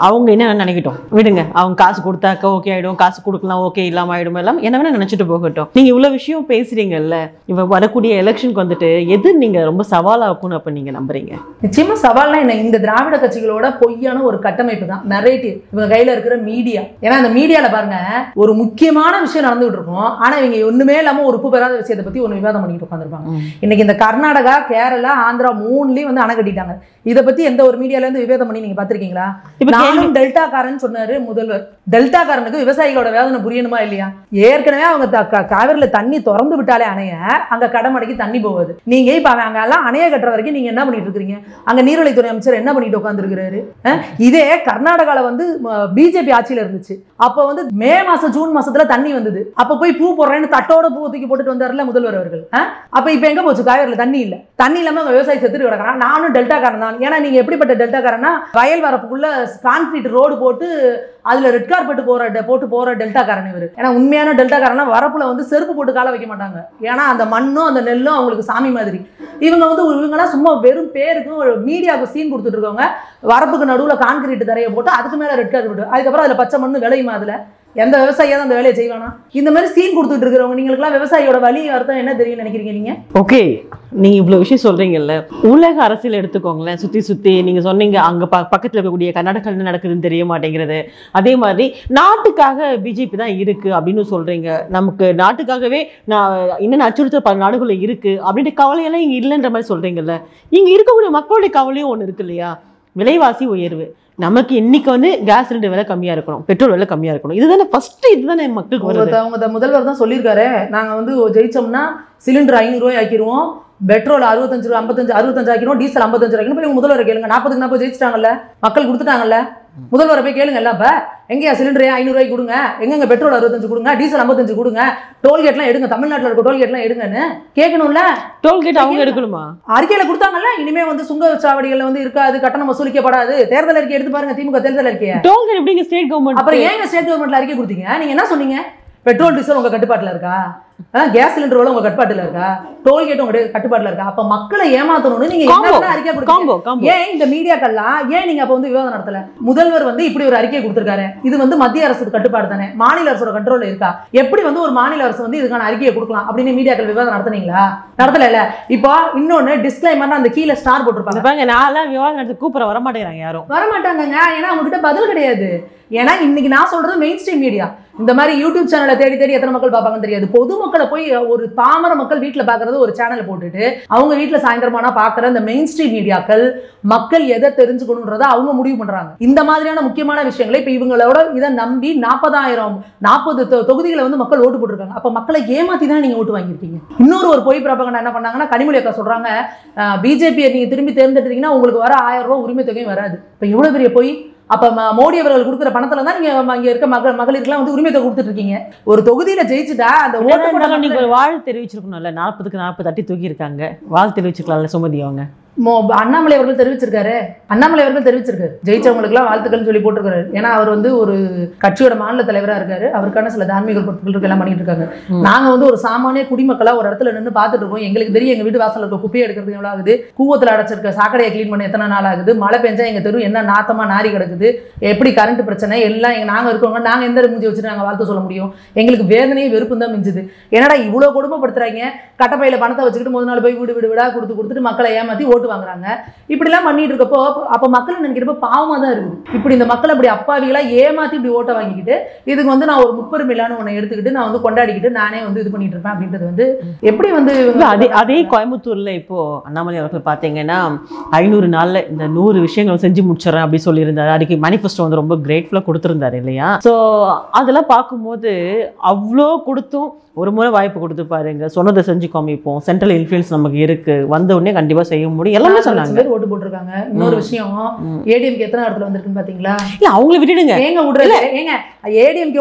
அவங்க என்ன நினைக்கட்டும், விடுங்க. அவங்க காசு கொடுத்தாக்க ஓகே ஆயிடும், காசு கொடுக்கலாம் ஓகே இல்லாம ஆயிடும், எல்லாம் என்ன வேணா நினைச்சிட்டு போகட்டும். நீங்க இவ்வளவு விஷயம் பேசுறீங்கல்ல, இப்ப வரக்கூடிய எலெக்ஷனுக்கு வந்துட்டு எது நீங்க ரொம்ப சவாலா இருக்கும்னு அப்ப நீங்க நம்புறீங்க? நிச்சயமா சவால்னா என்ன, இந்த திராவிட கட்சிகளோட பொய்யான ஒரு கட்டமைப்பு தான் நரேட்டிவ், இவங்க கையில இருக்கிற மீடியா. ஏன்னா அந்த மீடியால பாருங்க, ஒரு முக்கியமான விஷயம் நடந்துகிட்டு இருக்கும், ஆனா இவங்க ஒண்ணுமே இல்லாம ஒரு உப்பு பெறாத விஷயத்தை பத்தி ஒண்ணு விவாதம் பண்ணிட்டு உட்காந்துருப்பாங்க. இன்னைக்கு இந்த கர்நாடகா, கேரளா, ஆந்திரா 3லயும் வந்து அணை கட்டிட்டாங்க. இதை பத்தி எந்த ஒரு மீடியால இருந்து விவாதம் பண்ணி நீங்க பாத்திருக்கீங்களா? நானும் டெல்டா காரன் சொன்னாரு முதல்வர். டெல்டா காரனுக்கு விவசாயிகளோட வேதனை புரியணுமா இல்லையா? ஏற்கனவே அவங்க காவிரியில தண்ணி திறந்து விட்டாலே அணைய அங்க கடமடைக்கு தண்ணி போகுது. நீங்க இப்ப அங்க எல்லாம் அணைய கட்டுற வரைக்கும் நீங்க என்ன பண்ணிட்டு இருக்கீங்க? அங்க நீர்வழித்துறை அமைச்சர் என்ன பண்ணிட்டு உட்கார்ந்து இருக்கிறாரு? இதே கர்நாடகால வந்து பிஜேபி ஆட்சியில இருந்துச்சு. அப்ப வந்து மே மாசம் ஜூன் மாசத்துல தண்ணி வந்தது. அப்ப போய் பூ போடுறேன்னு தட்டோட பூ தூக்கி போட்டுட்டு வந்தாருல முதல்வர் அவர்கள். அப்ப இப்ப எங்க போச்சு? காவிரியில தண்ணி இல்ல. தண்ணி இல்லாம விவசாயி செத்துட்டு கிடக்கிறான். நானும் டெல்டா காரன் தான். ஏன்னா நீங்க எப்படிப்பட்ட டெல்டா காரன்னா, வயல் வரப்புக்குள்ள கான்கிரீட் ரோடு போட்டு அதுல ரெட் கார்பெட் போட்டு போற டெல்டா காரன் இவரு. ஏன்னா உண்மையான டெல்டா காரனா வரப்புல வந்து செருப்பு போட்டு கால வைக்க மாட்டாங்க. ஏன்னா அந்த மண்ணும் அந்த நெல்லும் அவங்களுக்கு சாமி மாதிரி. இவங்க வந்து இவங்கெல்லாம் சும்மா வெறும் பேருக்கு மீடியாவுக்கு சீன் கொடுத்துட்டு இருக்கவங்க. வரப்புக்கு நடுவுல கான்கிரீட் தரையை போட்டு அதுக்கு மேல ரெட் கார்பெட், அதுக்கப்புறம் அதுல பச்சை மண்ணு விளையுமா? அதுல எந்த விவசாயியாவது அந்த வேலையை செய்வானா? இந்த மாதிரி சீன் கொடுத்துட்டு இருக்கிறவங்க, நீங்களுக்குலாம் விவசாயியோட வழி அர்த்தம் என்ன தெரியும் நினைக்கிறீங்க நீங்க? ஓகே, நீங்க இவ்வளவு விஷயம் சொல்றீங்கல்ல, உலக அரசியல் எடுத்துக்கோங்களேன். சுத்தி நீங்க சொன்னீங்க அங்க பக்கத்துல இருக்கக்கூடிய கர்நாடகா என்ன நடக்குதுன்னு தெரிய மாட்டேங்கிறது. அதே மாதிரி நாட்டுக்காக பிஜேபி தான் இருக்கு அப்படின்னு சொல்றீங்க. நமக்கு நாட்டுக்காகவே என்னென்ன அச்சுறுத்தல் பல நாடுகளில் இருக்கு அப்படின்ற கவலையெல்லாம் இங்க இல்லைன்ற மாதிரி சொல்றீங்கல்ல. இங்க இருக்கக்கூடிய மக்களுடைய கவலையும் ஒண்ணு இருக்கு இல்லையா? விலைவாசி உயர்வு. நமக்கு இன்னைக்கு வந்து கேஸ் சிலிண்டர் விலை கம்மியா இருக்கணும், பெட்ரோல் விலை கம்மியா இருக்கணும். இதுதானே ஃபர்ஸ்ட், இதுதானே மக்களுக்கு வருது. அவங்க முதல்வர் தான் சொல்லியிருக்காரு, நாங்க வந்து ஜெயிச்சோம்னா சிலிண்டர் 500 ரூபாய் ஆக்கிடுவோம், பெட்ரோல் 65 ஆக்கிடுவோம், டீசல் 55 ஆக்கிடும். போய் முதல்வர் கேளுங்க. 40க்கு 40 ஜெயிச்சிட்டாங்கல்ல, மக்கள் கொடுத்துட்டாங்கல்ல. முதல்வரை போய் கேளுங்கல்ல. அப்ப எங்கயா சிலிண்டர் 500 ரூபாய்க்கு கொடுங்க, எங்க பெட்ரோல் 65 கொடுங்க, டீசல் 55 கொடுங்க, டோல்கேட்லாம் எடுங்க, தமிழ்நாட்டில் இருக்க டோல்கேட்லாம் எடுங்கன்னு கேட்கணும்ல. டோல்கேட் அவங்க எடுக்கணுமா? அறிக்கையில கொடுத்தாங்கல்ல, இனிமே வந்து சுங்கச்சாவடிகள்ல வந்து இருக்காது, கட்டணம் வசூலிக்கப்படாது. தேர்தல் அறிக்கை எடுத்து பாருங்க, திமுக தேர்தல் அறிக்கையை. டோல்கேட் எப்படிங்க ஸ்டேட் கவர்மெண்ட்? அப்புறம் ஏங்க ஸ்டேட் கவர்மெண்ட்ல அறிக்கை கொடுத்தீங்க? நீங்க என்ன சொன்னீங்க? பெட்ரோல் டீசல் உங்க கட்டுப்பாட்டுல இருக்கா? கேஸ் சிலிண்டர் உங்க கட்டுப்பாட்டுல இருக்கா? டோல்கேட் உங்க கட்டுப்பாட்டுல இருக்கா? அப்ப மக்களை ஏமாத்தணும்னு நீங்க என்ன அறிக்கை கொடுத்தீங்க? ஏன் இந்த மீடியாக்கள்லாம் ஏன் நீங்க அப்ப வந்து விவாதம் நடத்தல? முதல்வர் வந்து இப்படி ஒரு அறிக்கை கொடுத்திருக்காரு, இது வந்து மத்திய அரசு கட்டுப்பாடு தானே, மாநில அரசோட கண்ட்ரோல்ல இருக்கா, எப்படி வந்து ஒரு மாநில அரசு வந்து இதுக்கான அறிக்கையை கொடுக்கலாம் அப்படின்னு மீடியாக்கள் விவாதம் நடத்துனீங்களா? நடத்தல இல்ல. இப்போ இன்னொன்னு டிஸ்க்ளைமர் அந்த கீழே ஸ்டார் போட்டுருப்பாங்க. நான் விவாதம் நடத்தி கூப்பிட வர மாட்டேங்கிறாங்க, யாரும் வர மாட்டாங்க. ஏன்னா அவங்க கிட்ட பதில் கிடையாது. ஏன்னா இன்னைக்கு நான் சொல்றது மெயின் ஸ்ட்ரீம் மீடியா. இந்த மாதிரி யூடியூப் சேனலை தேடி தேடி எத்தனை மக்கள் பார்ப்பாங்கன்னு தெரியாது. பொதுமக்களை போய் ஒரு பாமர மக்கள் வீட்டில் பார்க்கறது ஒரு சேனலை போட்டுட்டு அவங்க வீட்டில் சாயந்தரமானா பார்க்குற இந்த மெயின் ஸ்ட்ரீம் மீடியாக்கள் மக்கள் எதை தெரிஞ்சுக்கணுன்றதை அவங்க முடிவு பண்றாங்க. இந்த மாதிரியான முக்கியமான விஷயங்களை இப்போ இவங்களோட இதை நம்பி 40 தொகுதிகளை வந்து மக்கள் ஓட்டு போட்டிருக்காங்க. அப்போ மக்களை ஏமாத்தி தான் நீங்க ஓட்டு வாங்கியிருக்கீங்க. இன்னொரு ஒரு பொய் பிரபகண்டா என்ன பண்ணாங்கன்னா, கனிமொழி அக்கா சொல்றாங்க, பிஜேபியை நீங்க திரும்பி தேர்ந்தெடுத்தீங்கன்னா உங்களுக்கு வர 1000 ரூபாய் உரிமை தொகையும் வராது. இப்போ எவ்வளவு பெரிய பொய்! அப்ப மோடி அவர்கள் கொடுக்குற பணத்துல தான் நீங்க அங்க இருக்க மகளிருக்குலாம் வந்து உரிமை தொகை கொடுத்துட்டு இருக்கீங்க. ஒரு தொகுதியில ஜெயிச்சுட்டா அந்த ஓட்டு நீங்க ஒரு வாழ் தெரிவிச்சிருக்கணும்ல. 40க்கு 40 தட்டி தூக்கி இருக்காங்க, வாழ் தெரிவிச்சிருக்கலாம்ல சுமதி அவங்க. அண்ணாமலை அவர்கள் தெரிவிச்சிருக்காரு. ஜெயிச்சவங்களுக்குலாம் வாழ்த்துக்கள் சொல்லி போட்டிருக்காரு. ஏன்னா அவர் வந்து ஒரு கட்சியோட மாநில தலைவரா இருக்காரு. அவருக்கான சில தார்மீக பொருட்கள் எல்லாம் பண்ணிட்டு இருக்காங்க. நாங்க வந்து ஒரு சாமானிய குடிமக்களா ஒரு இடத்துல நின்று பார்த்துட்டு இருக்கோம். எங்களுக்கு தெரியும் எங்க வீட்டு வாசல் இருக்க குப்பையை எடுக்கிறது எவ்வளவு ஆகுது, கூவத்துல அடைச்சிருக்க சாக்கடையை கிளீன் பண்ண எத்தனை நாள் ஆகுது, மழை பெஞ்சா எங்க தெரு என்ன நாத்தமா நாரி கிடக்குது, எப்படி கரண்ட் பிரச்சனை எல்லாம் நாங்க இருக்கவங்க நாங்க எந்த மூஞ்சி வச்சுட்டு நாங்க வாழ்த்து சொல்ல முடியும்? எங்களுக்கு வேதனையும் வெறுப்பு தான் மிஞ்சுது. என்னடா இவ்வளவு கொடுமைப்படுத்துறாங்க, கட்டப்பையில பணத்தை வச்சுக்கிட்டு முதல் நாள் போய் வீடு வீடா கொடுத்துட்டு மக்களை ஏமாத்தி ஓட்டு வாங்குறாங்க. இப்படிலாம் பண்ணிட்டு இருக்கப்போ அப்ப மக்கள் நினைக்கிறப்ப பாவமா தான் இருக்குது. இப்படி இந்த மக்கள் அப்படி அப்பாவிகளா ஏமாத்தி இப்படி ஓட்ட வாங்கிக்கிட்டு இதுக்கு வந்து நான் ஒரு முப்பெருமையிலான ஒன்னை எடுத்துக்கிட்டு நான் வந்து கொண்டாடிக்கிட்டு நானே வந்து இது பண்ணிட்டு இருப்பேன் அப்படின்றது வந்து எப்படி வந்து அதே கோயம்புத்தூர்ல இப்போ அண்ணாமலை அவர்கள் பாத்தீங்கன்னா 500 நாள்ல இந்த 100 விஷயங்கள் செஞ்சு முடிச்சிடறேன் அப்படி சொல்லியிருந்தாரு. அதுக்கு மேனிஃபெஸ்டோ வந்து ரொம்ப கிரேட்ஃபுல்லா கொடுத்திருந்தாரு இல்லையா? ஸோ அதெல்லாம் பார்க்கும்போது அவ்வளோ கொடுத்தும் ஒரு முறை வாய்ப்பு கொடுத்து பாருங்க, சொன்னதை செஞ்சு காமிப்போம், சென்ட்ரல் இன்ஃப்ளூயன்ஸ் நமக்கு இருக்கு, வந்த உடனே கண்டிப்பா செய்ய முடியும் எல்லாமே சொன்னாங்க. ஓட்டு போட்டுருக்காங்க. இன்னொரு விஷயம், ஏடிஎம்கே எத்தனை இடத்துல வந்திருக்குன்னு பாத்தீங்களா? இல்ல அவங்களை விட்டுடுங்க, ஏங்க விடுறது? ஏங்க ஏடிஎம்கே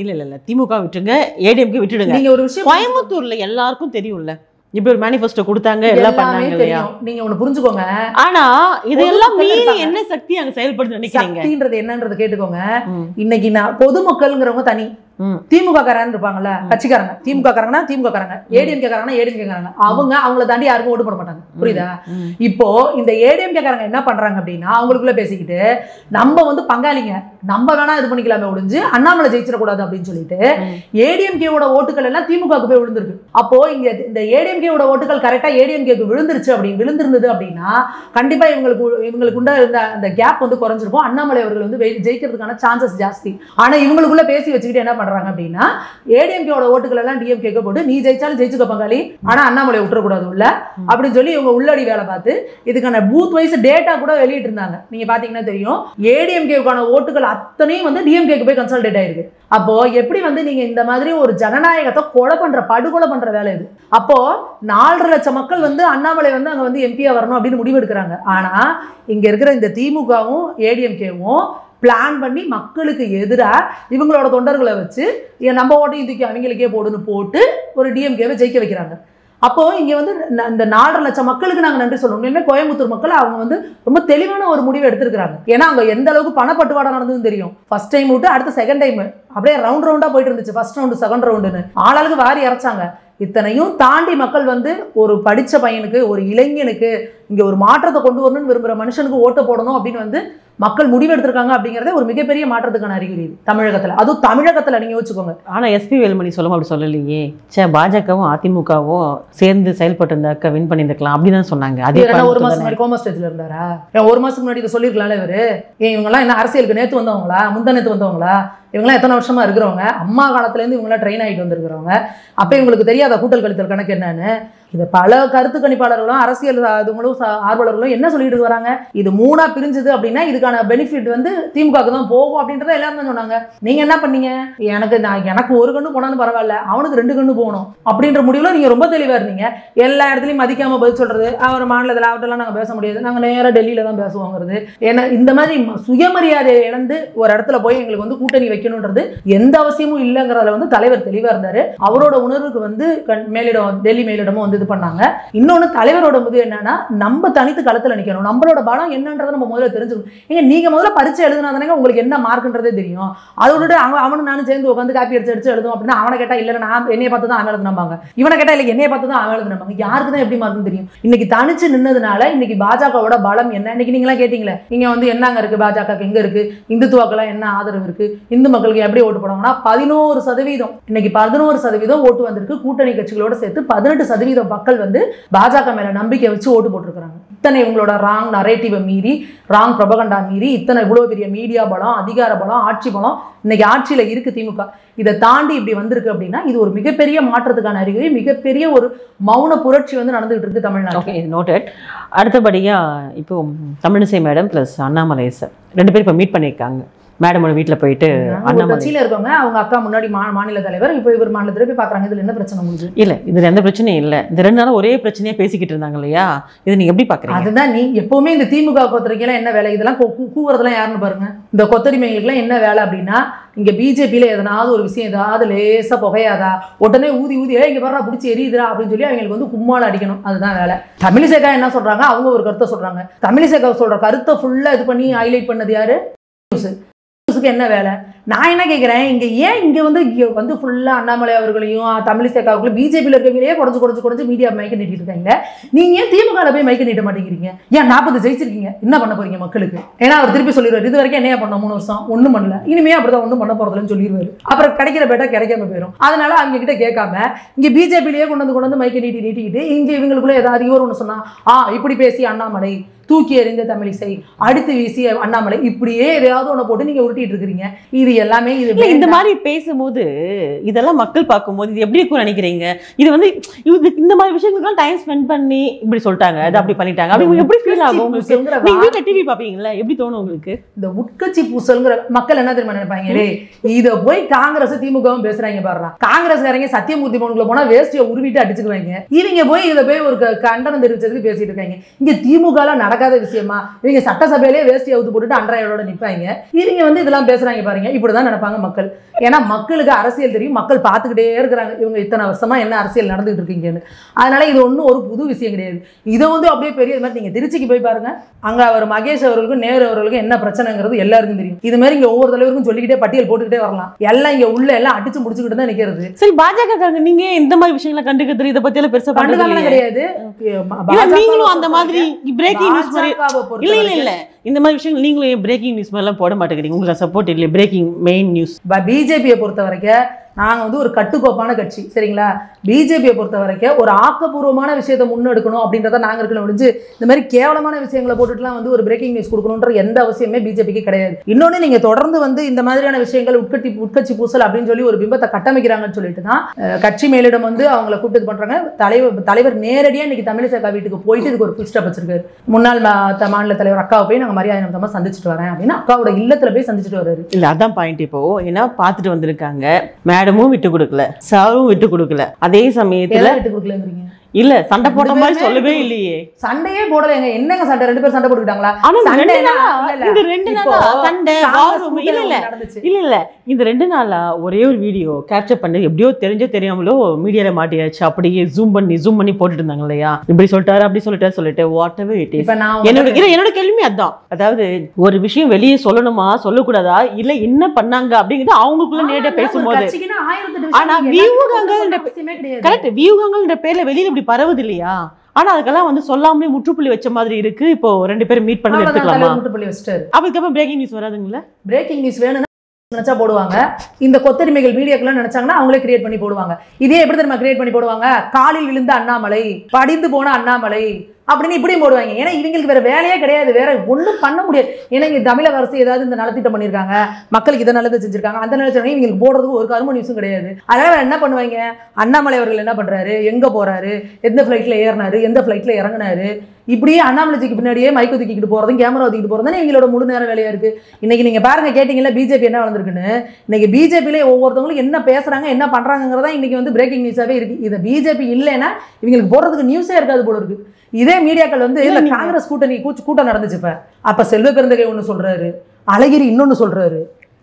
இல்ல திமுக விட்டுருங்க, ஏடிஎம்கே விட்டுடுங்க. நீங்க ஒரு விஷயம் கோயம்புத்தூர்ல எல்லாருக்கும் தெரியும்ல, இப்படி ஒரு மேனிஃபெஸ்டோ கொடுத்தாங்க, எல்லாம் பண்ணாங்க இல்லையா? நீங்க ஒண்ணு புரிஞ்சுக்கோங்க. ஆனா இதெல்லாம் மீறி என்ன சக்தி அங்க செயல்படுது நினைக்கிறீங்க? சக்தின்றது என்னன்றது கேட்டுக்கோங்க. இன்னைக்கு நான் பொதுமக்கள்ங்கிறவங்க தனி, திமுக காரங்க இருப்பாங்கல்ல, கட்சிக்காரங்க, திமுக காரங்கன்னா திமுக காரங்க, ஏடிஎம்கே காரங்கன்னா ஏடிஎம்கே காரங்க, அவங்கள தாண்டி யாருக்கும் ஓட்டு போட மாட்டாங்க. புரியுதா? இப்போ இந்த ஏடிஎம்கே காரங்க என்ன பண்றாங்க அப்படின்னா, அவங்களுக்குள்ள பேசிக்கிட்டு நம்ம வந்து பங்காளிங்க, நம்ம வேணா இது பண்ணிக்கலாமே ஒழிஞ்சு அண்ணாமலை ஜெயிச்சிடக்கூடாது அப்படின்னு சொல்லிட்டு ஏடிஎம்கேவோட ஓட்டுகள் எல்லாம் திமுகவுக்கு போய் விழுந்திருக்கு. அப்போ இங்க இந்த ஏடிஎம்கேவோட ஓட்டுகள் கரெக்டா ஏடிஎம்கேக்கு விழுந்திருந்தது அப்படின்னா கண்டிப்பா இவங்களுக்கு உண்ட அந்த கேப் வந்து குறைஞ்சிருக்கும். அண்ணாமலை அவர்கள் வந்து ஜெயிக்கிறதுக்கான சான்சஸ் ஜாஸ்தி. ஆனா இவங்களுக்குள்ள பேசி வச்சுக்கிட்டு என்ன பண்றாங்க அப்படின்னா, ஏடிஎம்கேவோட ஓட்டுகள் எல்லாம் டிஎம்கேக்கு போட்டு நீ ஜெயிச்சாலும் ஜெயிச்சுக்க பங்காளி, ஆனா அண்ணாமலை விட்டுறக்கூடாது உள்ள அப்படின்னு சொல்லி இவங்க உள்ளடி வேலை பார்த்து இதுக்கான பூத் வைஸ் டேட்டா கூட வெளியிட்டு இருந்தாங்க. நீங்க பாத்தீங்கன்னா தெரியும், ஏடிஎம்கேவுக்கான ஓட்டுகள் அத்தனையும் வந்து டிஎம்கேக்கு போய் கன்சல்டேட் ஆயிருக்கு. அப்போ எப்படி வந்து நீங்க இந்த மாதிரி ஒரு ஜனநாயகத்தை படுகொலை பண்ற வேலை இது. அப்போ 4.5 லட்சம் மக்கள் வந்து அண்ணாமலை வந்து அங்க வந்து எம்பியா வரணும் அப்படின்னு முடிவு எடுக்கிறாங்க. ஆனா இங்க இருக்கிற இந்த திமுகவும் ஏடிஎம்கேவும் பிளான் பண்ணி மக்களுக்கு எதிராக இவங்களோட தொண்டர்களை வச்சு நம்ம ஓட்டையும் தூக்கி அவங்களுக்கே போடுன்னு போட்டு ஒரு டிஎம்கேவை ஜெயிக்க வைக்கிறாங்க. அப்போ இங்க வந்து இந்த 4.5 லட்சம் மக்களுக்கு நாங்க நன்றி சொல்லணும். உண்மையுமே கோயம்புத்தூர் மக்கள் அவங்க வந்து ரொம்ப தெளிவான ஒரு முடிவு எடுத்திருக்காங்க. ஏன்னா அங்க எந்த அளவுக்கு பணப்பட்டுவாடா நடந்ததுன்னு தெரியும். ஃபர்ஸ்ட் டைம் விட்டு அடுத்த செகண்ட் டைம் அப்படியே ரவுண்டா போயிட்டு இருந்துச்சு. ஃபர்ஸ்ட் ரவுண்டு செகண்ட் ரவுண்டுன்னு ஆளாளுக்கு வாரி இறைச்சாங்க. இத்தனையும் தாண்டி மக்கள் வந்து ஒரு படிச்ச பையனுக்கு, ஒரு இளைஞனுக்கு, இங்க ஒரு மாற்றத்தை கொண்டு வரணும்னு விரும்புற மனுஷனுக்கு ஓட்டு போடணும் அப்படின்னு வந்து மக்கள் முடிவெடுத்திருக்காங்க. அப்படிங்கறதே ஒரு மிகப்பெரிய மாற்றத்துக்கான அறிகுறி தமிழகத்துல. அதுவும் தமிழகத்துல நீங்க யோசிச்சுக்கோங்க. ஆனா எஸ்பி வேலுமணி சொல்லும் அப்படி சொல்லலையே, பாஜகவும் அதிமுகவும் சேர்ந்து செயல்பட்டு இருந்தாக்க வின் பண்ணிருக்கலாம் அப்படின்னு சொன்னாங்க. அதே ஒரு மாசம் முன்னாடி கோமா ஸ்டேஜ்ல இருந்தாரா? ஒரு மாசம் முன்னாடி இதை சொல்லிருக்கலாம்ல இவரு. இவங்க எல்லாம் என்ன அரசியலுக்கு நேத்து வந்தவங்களா, முந்தா நேத்து வந்தவங்களா? இவங்களாம் எத்தனை வருஷமா இருக்கிறவங்க, அம்மா காலத்துலேருந்து இவங்களாம் ட்ரெயின் ஆகிட்டு வந்திருக்கிறவங்க. அப்போ இவங்களுக்கு தெரியாத கூட்டல் கழித்தல் கணக்கு என்னன்னு. இதை பல கருத்து கணிப்பாளர்களும் அரசியல் இதுங்களும் ஆர்வலர்களும் என்ன சொல்லிட்டு வராங்க, இது 3ஆ பிரிஞ்சுது அப்படின்னா இதுக்கான பெனிஃபிட் வந்து திமுகவுக்கு தான் போகும் அப்படின்றத எல்லாரும் தான் சொன்னாங்க. நீங்க என்ன பண்ணீங்க, எனக்கு ஒரு கண்ணு போனாலும் பரவாயில்ல, அவனுக்கு 2 கண்ணு போகணும் அப்படின்ற முடிவுல நீங்க ரொம்ப தெளிவா இருந்தீங்க. எல்லா இடத்துலையும் மதிக்காம பதில் சொல்றது, அவர் மாநிலத்தில் அவட்டெல்லாம் நாங்கள் பேச முடியாது, நாங்கள் நேராக டெல்லியில தான் பேசுவோங்கிறது. ஏன்னா இந்த மாதிரி சுயமரியாதையை இழந்து ஒரு இடத்துல போய் எங்களுக்கு வந்து கூட்டணி வைக்க வைக்கணும்ன்றது எந்த அவசியமும் இல்லைங்கிறதுல வந்து தலைவர் தெளிவா இருந்தாரு. அவரோட உணர்வுக்கு வந்து மேலிடம் டெல்லி மேலிடமும் வந்து இது பண்ணாங்க. இன்னொன்னு தலைவரோட முடிவு என்னன்னா, நம்ம தனித்து களத்துல நிக்கணும், நம்மளோட பலம் என்னன்றதை நம்ம முதல்ல தெரிஞ்சுக்கணும். ஏங்க நீங்க முதல்ல பரீட்சை எழுதுனாதானே உங்களுக்கு என்ன மார்க்ன்றதே தெரியும். அதோட அவனும் நானும் சேர்ந்து உட்காந்து காப்பி அடிச்சு எழுதும் அப்படின்னா அவனை கேட்டா இல்ல நான் என்னைய பார்த்து தான் அவன் எழுதுனாங்க, இவனை கேட்டா இல்ல என்னைய பார்த்து தான் அவன் எழுதுனாங்க. யாருக்கு தான் எப்படி மார்க்னு தெரியும். இன்னைக்கு தனிச்சு நின்னதுனால இன்னைக்கு பாஜகவோட பலம் என்ன? இன்னைக்கு நீங்களா கேட்டீங்களே, நீங்க வந்து என்னங்க இருக்கு பாஜக எங்க இருக்கு, இந்துத்துவாக்கெல்லாம் என்ன ஆதரவு இருக்கு, இந்து மக்களுக்கு எப்படி ஓட்டு போடுவாங்கன்னா 11%. இன்னைக்கு 11% ஓட்டு வந்திருக்கு. கூட்டணி கட்சிகளோட சேர்த்து 18% மக்கள் வந்து பாஜக மேல நம்பிக்கை வச்சு ஓட்டு போட்டுருக்காங்க. இத்தனை இவங்களோட ராங் நரேட்டிவை மீறி, ராங் ப்ரொபகண்டா மீறி, இத்தனை இவ்வளவு பெரிய மீடியா பலம், அதிகார பலம், ஆட்சி பலம் இன்னைக்கு ஆட்சியில இருக்கு திமுக. இதை தாண்டி இப்படி வந்திருக்கு அப்படின்னா இது ஒரு மிகப்பெரிய மாற்றத்துக்கான அறிகுறி, மிகப்பெரிய ஒரு மௌன புரட்சி வந்து நடந்துகிட்டு இருக்கு தமிழ்நாட்டில். நோட்டட். அடுத்தபடியா இப்போ Tamilisai madam plus Annamalai sir 2 பேரும் இப்போ மீட் பண்ணியிருக்காங்க. மேடமோட வீட்டில் போயிட்டு கட்சியில இருக்கவங்க அவங்க அக்கா முன்னாடி மாநில தலைவர், இப்போ இவர் மாநிலத்தில் போய் பார்க்குறாங்க. இதுல என்ன பிரச்சனை உங்களுக்கு? இல்லை, இதுல எந்த பிரச்சனையும் இல்லை. இந்த 2 நாளும் ஒரே பிரச்சனையா பேசிக்கிட்டு இருந்தாங்க இல்லையா, இது நீங்க எப்படி பாக்குறீங்க? அதுதான் நீ எப்பவுமே இந்த திமுக கொத்தரிக்கைலாம் என்ன வேலை, இதெல்லாம் கூவுறதுலாம் யாருன்னு பாருங்க. இந்த கொத்தரிமைகளுக்குலாம் என்ன வேலை அப்படின்னா, இங்க பிஜேபியில எதனாவது ஒரு விஷயம் ஏதாவது லேசா புகையாதா உடனே ஊதி ஊதி இங்க வர்றா பிடிச்சி எரியுதுரா அப்படின்னு சொல்லி அவங்களுக்கு வந்து கும்மால அடிக்கணும். அதுதான் வேலை. தமிழிசைக்கா என்ன சொல்றாங்க, அவங்க ஒரு கருத்தை சொல்றாங்க. தமிழிசைக்கா சொல்ற கருத்தை ஃபுல்லா இது பண்ணி ஹைலைட் பண்ணது யாரு? என்ன வேலை? நான் என்ன கேட்கிறேன், இங்க ஏன் இங்க வந்து ஃபுல்லா அண்ணாமலை அவர்களையும் தமிழிசை அவர்களும் பிஜேபியில் இருக்கவங்களே குறைஞ்சு மீடியா மைக்க நீட்டிட்டு இருக்காங்க. நீங்க ஏன் திமுக போய் மைக்க நீட்ட மாட்டேங்கிறீங்க? ஏன் 40 ஜெயிச்சிருக்கீங்க, என்ன பண்ண போறீங்க மக்களுக்கு? ஏன்னா அவர் திருப்பி சொல்லிடுவார், இது வரைக்கும் என்ன பண்ணோம் 3 வருஷம் ஒன்றும் பண்ணல, இனிமே அப்படிதான் ஒன்றும் பண்ண போறதுன்னு சொல்லிடுவாரு. அப்புறம் கிடைக்கிற பேட்டா கிடைக்காம போயிடும். அதனால அவங்க கிட்ட கேட்காம இங்க பிஜேபியிலேயே கொண்டு வந்து மைக்க நீட்டிக்கிட்டு இங்க இவங்களுக்குள்ள ஏதாவது இவர் ஒன்று சொன்னா இப்படி பேசி அண்ணாமலை, தூக்கி எறிந்த தமிழிசை, அடுத்து வீசி அண்ணாமலை, இப்படியே எதையாவது ஒண்ணு போட்டு நீங்க உருட்டிட்டு இருக்கிறீங்க. இது எல்லாமே இந்த மாதிரி பேசும்போது இதெல்லாம் மக்கள் பார்க்கும்போது இது எப்படி இருக்கும் நினைக்கிறீங்க? இது வந்து இந்த மாதிரி விஷயங்களுக்கெல்லாம் டைம் ஸ்பெண்ட் பண்ணி இப்படி சொல்லிட்டாங்க, அது அப்படி பண்ணிட்டாங்க, அப்படி எப்படி ஃபீல் ஆகும் உங்களுக்கு? நீங்க வீட்ல டிவி பாப்பீங்களா, எப்படி தோணும் உங்களுக்கு? இந்த உட்கட்சி பூசல்ங்கிற மக்கள் என்ன தெரியுமா நினைப்பாங்க, இத போய் காங்கிரஸ் திமுகவும் பேசுறாங்க பாருங்க. காங்கிரஸ்காரங்க சத்தியமூர்த்தி பவனுக்குள்ள போனா வேஷ்டியை உருவிட்டு அடிச்சுக்குவாங்க. இவங்க போய் இதை போய் ஒரு கண்டனம் தெரிவிச்சதுக்கு பேசிட்டு இருக்காங்க. இங்க திமுக நடக்காத விஷயமா? இவங்க சட்டசபையிலேயே வேஷ்டி அவுத்து போட்டுட்டு அன்றாயோட நிற்பாங்க. இவங்க வந்து இதெல்லாம் பேசுறாங்க பாருங்க. இப்படிதான் நினைப்பாங்க மக்கள். ஏன்னா மக்களுக்கு அரசியல் தெரியும், மக்கள் பார்த்துக்கிட்டே இருக்கிறாங்க இவங்க இத்தனை வருஷமா என்ன அரசியல் நடந்துகிட்டு இருக்கீங்கன்னு. அதனால இது ஒன்றும் ஒரு புது விஷயம் கிடையாது. இதை வந்து அப்படியே பெரிய மாதிரி நீங்க திருச்சிக்கு போய் பாருங்க. அங்க அவர் மகேஷ் அவர்களுக்கும் நேரு அவர்களுக்கும் என்ன பிரச்சனைங்கிறது எல்லாருக்கும் தெரியும். இது மாதிரி இங்க ஒவ்வொரு தலைவருக்கும் சொல்லிக்கிட்டே பட்டியல் போட்டுக்கிட்டே வரலாம். எல்லாம் இங்க உள்ள எல்லாம் அடிச்சு முடிச்சுக்கிட்டு தான் நிக்கிறது. சரி, பாஜக நீங்க இந்த மாதிரி விஷயங்களை கண்டுக்கிறது, இதை பத்தி எல்லாம் பெருசா கண்டுக்காம கிடையாது. நீங்களும் அந்த மாதிரி பிரேக்கிங் நியூஸ் இல்ல இந்த மாதிரி விஷயங்கள் நீங்களும் பிரேக்கிங் நியூஸ் எல்லாம் போட மாட்டேங்கிறீங்க? உங்களுக்கு சப்போர்ட் இல்லை பிரேக்கிங் மெயின் நியூஸ். பிஜேபியை பொறுத்த வரைக்கும் நாங்க வந்து ஒரு கட்டுக்கோப்பான கட்சி, சரிங்களா? பிஜேபியை பொறுத்த வரைக்கும் ஒரு ஆக்கப்பூர்வமான விஷயத்தை முன்னெடுக்கணும் அப்படின்றத நாங்க இருக்கணும் முடிஞ்சு இந்த மாதிரி கேவலமான விஷயங்களை போட்டுட்டுலாம் வந்து ஒரு பிரேக்கிங் நியூஸ் கொடுக்கணுன்ற எந்த அவசியமே பிஜேபிக்கு கிடையாது. இன்னொன்னு நீங்க தொடர்ந்து வந்து இந்த மாதிரியான விஷயங்கள் உட்கட்சி பூசல் அப்படின்னு சொல்லி ஒரு பிம்பத்தை கட்டமைக்கிறாங்கன்னு சொல்லிட்டு தான் கட்சி மேலிடம் வந்து அவங்களை கூப்பிட்டு பண்றாங்க. தலைவர் நேரடியா இன்னைக்கு தமிழிசை வீட்டுக்கு போயிட்டு இதுக்கு ஒரு ஃபுல் ஸ்டாப் வச்சிருக்காரு. முன்னாள் மாநில தலைவர் அக்காவை போய் நாங்க மரியாதை நிமித்தமா சந்திச்சுட்டு வரேன் அப்படின்னு அக்காவோட இல்லத்துல போய் சந்திச்சுட்டு வர்றாரு. இல்ல அதான் பாயிண்ட். இப்போ ஏன்னா பாத்துட்டு வந்திருக்காங்க, மேடமும் விட்டு கொடுக்கல, சாரும் விட்டு கொடுக்கல, அதே சமயத்துல விட்டு கொடுக்கலங்கிறீங்க. இல்ல சண்டை போட்ட மாதிரி சொல்லவே இல்லையே. சண்டையே போடலைங்க. என்னங்க சண்டை? 2 பேரும் சண்டை போட்டுக்கிட்டாங்களா? இல்ல இந்த 2 நாளா ஒரே ஒரு வீடியோ கேப்சர் பண்ணி எப்படியோ தெரியாமலோ மீடியால மாட்டியாச்சு. அப்படியே ஜூம் பண்ணி போட்டுட்டு இருந்தாங்க இல்லையா, இப்படி சொல்லிட்டாரு அப்படி சொல்லிட்டு வாட் எவர் இட் இஸ். என்னோட கேள்வி அதான், அதாவது ஒரு விஷயம் வெளியே சொல்லணுமா சொல்லக்கூடாதா, இல்ல என்ன பண்ணாங்க அப்படிங்கிறது அவங்களுக்குள்ள நேரடியா பேசும்போது, ஆனா வியூகங்கள்ன்ற பேர்ல வெளியில இப்படி பரவுது இல்லையா? ஆனா அதுக்கெல்லாம் வந்து சொல்லாமலே முற்றுப்புள்ளி வச்ச மாதிரி இருக்கு. இப்போ 2 பேரும் மீட் பண்ணி எடுத்துக்கலாமா? முற்றுப்புள்ளி வச்சிட்டாரு. அதுக்கப்புறம் பிரேக்கிங் நியூஸ் வராதுங்களா? பிரேக்கிங் நியூஸ் வேணும்னா நினைச்சா போடுவாங்க. இந்த கொத்தடிமைகள் மீடியாக்கெல்லாம் நினைச்சாங்கன்னா அவங்களே கிரியேட் பண்ணி போடுவாங்க. இதே எப்படி தெரியுமா கிரியேட் பண்ணி போடுவாங்க? காலில் விழுந்த அண்ணாமலை, படிந்து போன அண்ணாமலை அப்படின்னு இப்படியும் போடுவாங்க. ஏன்னா இவங்களுக்கு வேற வேலையே கிடையாது, வேற ஒன்றும் பண்ண முடியாது. ஏன்னா இங்க தமிழக அரசு ஏதாவது இந்த நலத்திட்டம் பண்ணியிருக்காங்க, மக்களுக்கு இதை நல்லது செஞ்சிருக்காங்க, அந்த நல்லது இவங்களுக்கு போடுறதுக்கு ஒரு கரும நியூஸும் கிடையாது. அதனால என்ன பண்ணுவாங்க, அண்ணாமலை அவர்கள் என்ன பண்றாரு, எங்க போறாரு, எந்த ஃபிளைட்ல ஏறினாரு, எந்த ஃபிளைட்ல இறங்கினாரு, இப்படியே அண்ணாமலைக்கு பின்னாடியே மைக்கு தூக்கிட்டு போறதும் கேமரா தூக்கிட்டு போறதுன்னு எங்களோட முழு நேரம் வேலையா இருக்கு. இன்னைக்கு நீங்க பாருங்க, கேட்டீங்கல்ல பிஜேபி என்ன வளர்ந்துருக்குன்னு. இன்னைக்கு பிஜேபியிலே ஒவ்வொருத்தவங்களும் என்ன பேசுறாங்க என்ன பண்றாங்கிறதா இன்னைக்கு வந்து பிரேக்கிங் நியூஸாவே இருக்கு. இதை பிஜேபி இல்லைன்னா இவங்களுக்கு போடுறதுக்கு நியூஸே இருக்காது போல இருக்கு. இதே மீடியாக்கள் வந்து இல்ல காங்கிரஸ் கூட்டம் நடந்துச்சு. அப்ப செல்வ பெருந்தகை ஒண்ணு சொல்றாரு, அழகிரி இன்னொன்னு சொல்றாரு,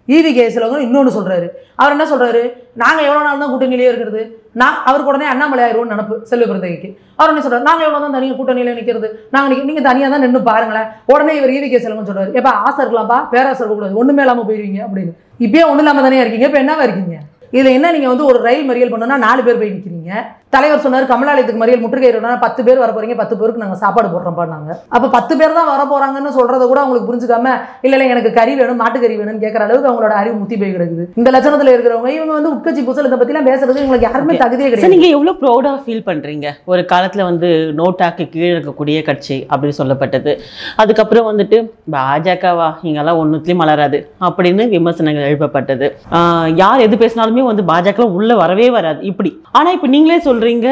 ஈவி.கே. செல்வன் இன்னொன்று சொல்றாரு. அவர் என்ன சொல்றாரு, நாங்கள் எவ்வளோ நாள் தான் கூட்டணியிலே இருக்கிறது, அவருக்கு உடனே அண்ணாமலை ஆயிடுவோம்னு நினப்பு செல்வ பிறந்தகைக்கு. அவர் என்ன சொல்றாரு, நாங்கள் எவ்வளோ தான் தனியாக கூட்டணியில நிற்கிறது, நீங்கள் தனியாக தான் நின்று பாருங்களேன். உடனே இவர் ஈவி.கே. செல்வன் சொல்றாரு, எப்பா ஆசை இருக்கலாம்ப்பா, பேராசை இருக்கக்கூடாது, ஒன்றுமே இல்லாமல் போயிடுவீங்க அப்படின்னு. இப்பயே ஒன்றும் இல்லாமல் தானே இருக்கீங்க, இப்போ என்னவா இருக்கீங்க? இதில் என்ன, நீங்கள் வந்து ஒரு ரயில் மறியல் பண்ணோன்னா 4 பேர் போய் நிற்கிறீங்க. தலைவர் சொன்னார் கமலாலயத்துக்கு மறியல் முற்றுகையிடணும்னா 10 பேர் வர போறீங்க, 10 பேருக்கு நாங்கள் சாப்பாடு போடுறோம்ப்பா. நாங்கள் அப்போ 10 பேர் தான் வர போறாங்கன்னு சொல்றதை கூட அவங்களுக்கு புரிஞ்சுக்காம, இல்லை எனக்கு கறி வேணும், மாட்டுக்கறி வேணும்னு கேட்குற அளவுக்கு அவங்களோட அறிவு முத்தி போய் கிடக்குது. இந்த லட்சணத்தில் இருக்கிறவங்க இவங்க வந்து உட்கட்சி புசல் இதை பற்றிலாம் பேசுறது இவங்களுக்கு யாருமே தகுதியே கிடையாது. நீங்க எவ்வளோ ப்ரௌடாக ஃபீல் பண்றீங்க? ஒரு காலத்தில் வந்து நோட்டாக்கு கீழே இருக்கக்கூடிய கட்சி அப்படின்னு சொல்லப்பட்டது. அதுக்கப்புறம் வந்துட்டு பாஜகவா இங்கெல்லாம் ஒன்றுத்துலேயும் மலராது அப்படின்னு விமர்சனங்கள் எழுப்பப்பட்டது. யார் எது பேசினாலுமே வந்து பாஜக உள்ள வரவே வராது இப்படி. ஆனால் இப்போ நீங்களே சொல்றீங்க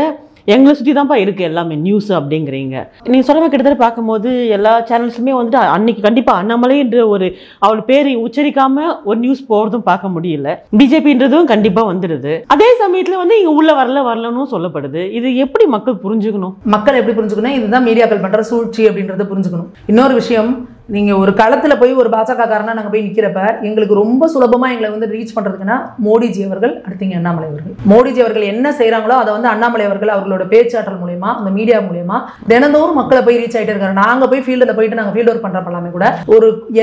எங்களை சுற்றி தான்ப்பா இருக்குது எல்லாமே நியூஸ் அப்படிங்கிறீங்க. நீங்கள் சொல்ல கிட்டத்தட்ட பார்க்கும்போது எல்லா சேனல்ஸுமே வந்துட்டு அன்னைக்கு கண்டிப்பாக அண்ணாமலைன்ற ஒரு அவள் பேரை உச்சரிக்காமல் ஒரு நியூஸ் போகிறதும் பார்க்க முடியல. பிஜேபின்றதும் கண்டிப்பாக வந்துடுது. அதே சமயத்தில் வந்து இங்கே உள்ள வரலன்னு சொல்லப்படுது. இது எப்படி மக்கள் புரிஞ்சுக்கணும்? மக்கள் எப்படி புரிஞ்சுக்கணும்? இதுதான் மீடியாக்கள் பண்ணுற சூழ்ச்சி அப்படின்றத புரிஞ்சுக்கணும். இன்னொரு விஷயம், நீங்கள் ஒரு களத்தில் போய் ஒரு பாஜக காரனா நாங்கள் போய் நிற்கிறப்ப எங்களுக்கு ரொம்ப சுலபமாக எங்களை வந்து ரீச் பண்ணுறதுக்குன்னா மோடிஜி அவர்கள், அடுத்தீங்க அண்ணாமலை அவர்கள். மோடிஜி அவர்கள் என்ன செய்கிறாங்களோ அதை வந்து அண்ணாமலை அவர்கள் அவர்களோட பேச்சாற்றல் மூலயமா, அந்த மீடியா மூலயமா தினந்தோறும் மக்களை போய் ரீச் ஆகிட்டே இருக்காரு. நாங்கள் போய் ஃபீல்டில் போயிட்டு நாங்கள் ஃபீல்ட் ஒர்க் பண்ணுறப்பெல்லாமே கூட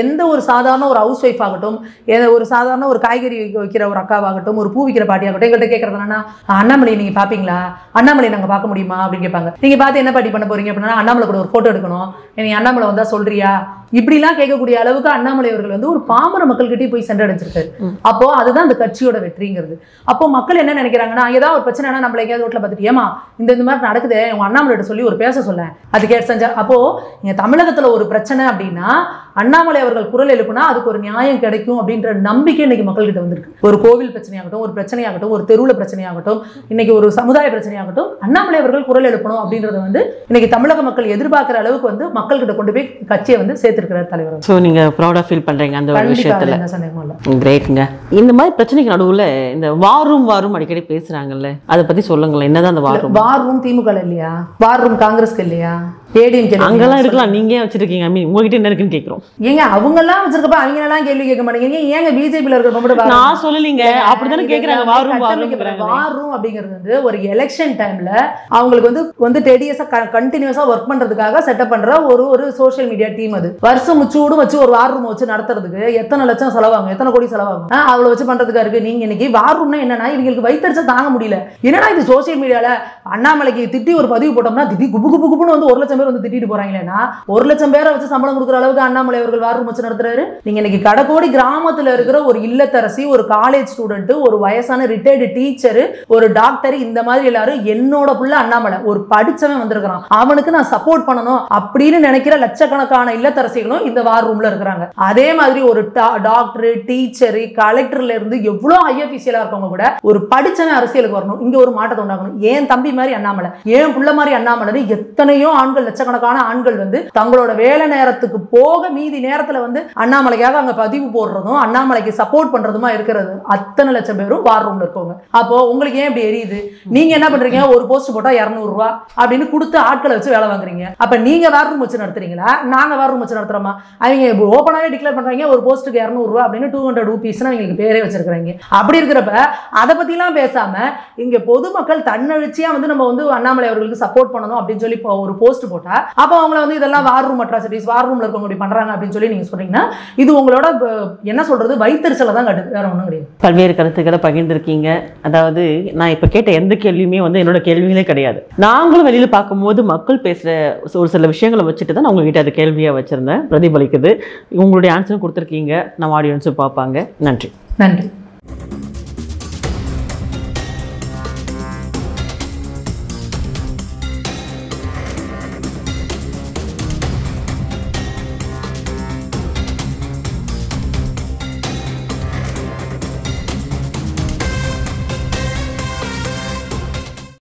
எந்த ஒரு சாதாரண ஒரு ஹவுஸ் ஒய்ஃப் ஆகட்டும், ஒரு சாதாரண ஒரு காய்கறி வைக்கிற ஒரு அக்காவாகட்டும், ஒரு பூ விற்கிற பாட்டியாகட்டும், எங்கள்கிட்ட கேட்கறது என்னன்னா, அண்ணாமலை நீங்கள் பார்ப்பீங்களா, அண்ணாமலை நாங்கள் பார்க்க முடியுமா அப்படின்னு கேட்பாங்க. நீங்கள் பார்த்து என்ன பாட்டி பண்ண போறீங்க அப்படின்னா, அண்ணாமலை கூட ஒரு ஃபோட்டோ எடுக்கணும், நீ அண்ணாமலை வந்தால் சொல்றியா, இப்படிலாம் கேட்கக்கூடிய அளவுக்கு அண்ணாமலை அவர்கள் வந்து ஒரு பாமர மக்கள்கிட்டே போய் சென்றடைஞ்சிருக்காரு. அப்போ அதுதான் அந்த கட்சியோட வெற்றிங்கிறது. அப்போ மக்கள் என்ன நினைக்கிறாங்கன்னா, ஏதாவது ஒரு பிரச்சனைனா நம்மள எங்கேயாவது ரோட்ல பார்த்துட்டு, ஏமா இந்த மாதிரி நடக்குது, உங்க அண்ணாமலையிட்ட சொல்லி ஒரு பேச சொல்ல, அது கேட்டு செஞ்சா. அப்போ இங்க தமிழகத்துல ஒரு பிரச்சனை அப்படின்னா அண்ணாமலை அவர்கள் குரல் எழுப்புனா அதுக்கு ஒரு நியாயம் கிடைக்கும் அப்படின்ற நம்பிக்கை இன்னைக்கு மக்கள்கிட்ட வந்திருக்கு. ஒரு கோவில் பிரச்சனையாகட்டும், ஒரு பிரச்சனையாகட்டும், ஒரு தெருவுல பிரச்சனையாகட்டும், இன்னைக்கு ஒரு சமுதாய பிரச்சனையாகட்டும், அண்ணாமலை அவர்கள் குரல் எழுப்பணும் அப்படின்றத வந்து இன்னைக்கு தமிழக மக்கள் எதிர்பார்க்கிற அளவுக்கு வந்து மக்கள்கிட்ட கொண்டு போய் கட்சியை வந்து சேர்த்திருக்கிறார் தலைவர். ஸோ நீங்க ப்ரௌடா ஃபீல் பண்றீங்க அந்த ஒரு விஷயத்துல? கிரேட்ங்க. இந்த மாதிரி பிரச்சனைக்கு நடுவுல இந்த வார் ரூம் அடிக்கடி பேசுறாங்கல்ல, அதை பத்தி சொல்லுங்களேன். என்னதான் அந்த வார் ரூம்? திமுக இல்லையா? வார் ரூம் காங்கிரஸ்க்கு இல்லையா? அங்கெல்லாம் இருக்கலாம், நீங்க வச்சிருக்கீங்க, உங்ககிட்ட என்ன இருக்குன்னு கேக்குறோம். ஏங்க அவங்க எல்லாம் வச்சிருக்கப்ப அவங்க எல்லாம் கேள்வி கேட்க மாட்டேங்கிறீங்க. ஏங்க பிஜேபில இருக்கிற நான் சொல்லலீங்க, அப்படிதானே கேக்குறாங்க. வார் ரூம் அப்படிங்கிறது வந்து ஒரு எலெக்ஷன் டைம்ல அவங்களுக்கு வந்து டெடியஸா கண்டினியூஸா ஒர்க் பண்றதுக்காக செட்டப் பண்ற ஒரு சோஷியல் மீடியா டீம். அது வருஷம் முச்சூடும் வச்சு ஒரு வார் ரூம் வச்சு நடத்துறதுக்கு எத்தனை லட்சம் செலவாகும், எத்தனை கோடி செலவாகும், அவ்வளவு வச்சு பண்றதுக்கா இருக்கு. நீங்க இன்னைக்கு வார் ரூம்னா என்னன்னா, இவங்களுக்கு வயிற்றுச்ச தாங்க முடியல. என்னன்னா இது சோசியல் மீடியால அண்ணாமலைக்கு திட்டி ஒரு பதிவு போட்டோம்னா திட்டி குப்பு குப்பு குப்புன்னு வந்து 1 லட்சம் பேர் வந்து திட்டிட்டு போறாங்களேன்னா, 1 லட்சம் பேரை வச்சு சம்பளம் கொடுக்குற அளவுக்கு அண்ணாமலை அவர்கள் வார் ரூம் வச்சு நடத்துறாரு. நீங்க இன்னைக்கு கடக்கோடி கிராமத்துல இருக்கிற ஒரு இல்லத்தரசி, ஒரு காலேஜ் ஸ்டூடெண்ட், ஒரு வயசான ரிட்டையர்டு டீச்சர், ஒரு டாக்டர், இந்த மாதிரி எல்லாரும் என்னோட புள்ள அண்ணாமலை ஒரு படிச்சவன் வந்திருக்கிறான், அவனுக்கு நான் சப்போர்ட் பண்ணணும் அப்படின்னு நினைக்கிற லட்சக்கணக்கான இல்லத்தரசிகளும் இந்த வார் ரூம்ல இருக்கிறாங்க. அதே மாதிரி ஒரு டாக்டர், டீச்சர், கலெக்டர்ல இருந்து எவ்வளவு ஐஎஃப்சியலா இருக்கவங்க கூட ஒரு படிச்சவன் அரசியலுக்கு வரணும், இங்க ஒரு மாற்றத்தை உண்டாகணும். ஏன் தம்பி மாதிரி அண்ணாமலை, ஏன் புள்ள மாதிரி அண்ணாமலை, எத்தனையோ ஆண்கள், லட்சக்கணக்கான ஆண்கள் வந்து தங்களோட வேலை நேரத்துக்கு போக மீதி நேரத்துல வந்து அண்ணாமலைக்காக அங்க பதிவு போடுறதும் அண்ணாமலைக்கு சப்போர்ட் பண்றதுமா இருக்கிறது. அத்தனை லட்சம் பேரும் வார் ரூம்ல இருக்கவங்க. அப்போ உங்களுக்கு ஏன் இப்படி எரியுது? நீங்க என்ன பண்றீங்க, ஒரு போஸ்ட் போட்டா 200 ரூபாய் அப்படின்னு கொடுத்து ஆட்களை வச்சு வேலை வாங்குறீங்க. அப்ப நீங்க வார் ரூம் வச்சு நடத்துறீங்களா, நாங்க வார் ரூம் வச்சு நடத்துறோமா? அவங்க ஓப்பனாவே டிக்ளேர் பண்றாங்க ஒரு போஸ்ட்டுக்கு 200 ரூபாய் அப்படின்னு 200 rupees அவங்களுக்கு பேரே வச்சிருக்காங்க. அப்படி இருக்கிறப்ப அதை பத்தி எல்லாம் பேசாம இங்க பொதுமக்கள் தன்னெழுச்சியா வந்து நம்ம வந்து அண்ணாமலை அவர்களுக்கு சப்போர்ட் பண்ணணும் அப்படின்னு சொல்லி ஒரு போஸ்ட் போட்டா, அப்ப அவங்கள வந்து இதெல்லாம் வார் ரூம் அட்ராசிட்டிஸ், வார் ரூம்ல இருக்கவங்க இப்படி பண்றாங்க அப்படின்னு சொல்லி நீங்க சொல்றீங்கன்னா, இது உங்களோட என்ன சொல்றது, வைத்தறிச்சலை தான் காட்டுது, வேற ஒண்ணும் கிடையாது. பல்வேறு கருத்துக்களை பகிர்ந்திருக்கீங்க. அதாவது நான் இப்ப கேட்ட எந்த கேள்வியுமே வந்து என்னோட கேள்விகளே கிடையாது. நாங்களும் வெளியில பார்க்கும்போது மக்கள் பேசுற ஒரு சில விஷயங்களை வச்சுட்டு தான் நான் உங்ககிட்ட அது கேள்வியா வச்சிருந்தேன். பிரதிபலிக்குது. உங்களுடைய ஆன்சரும் கொடுத்துருக்கீங்க, நம்ம ஆடியன்ஸும் பார்ப்பாங்க. நன்றி. நன்றி.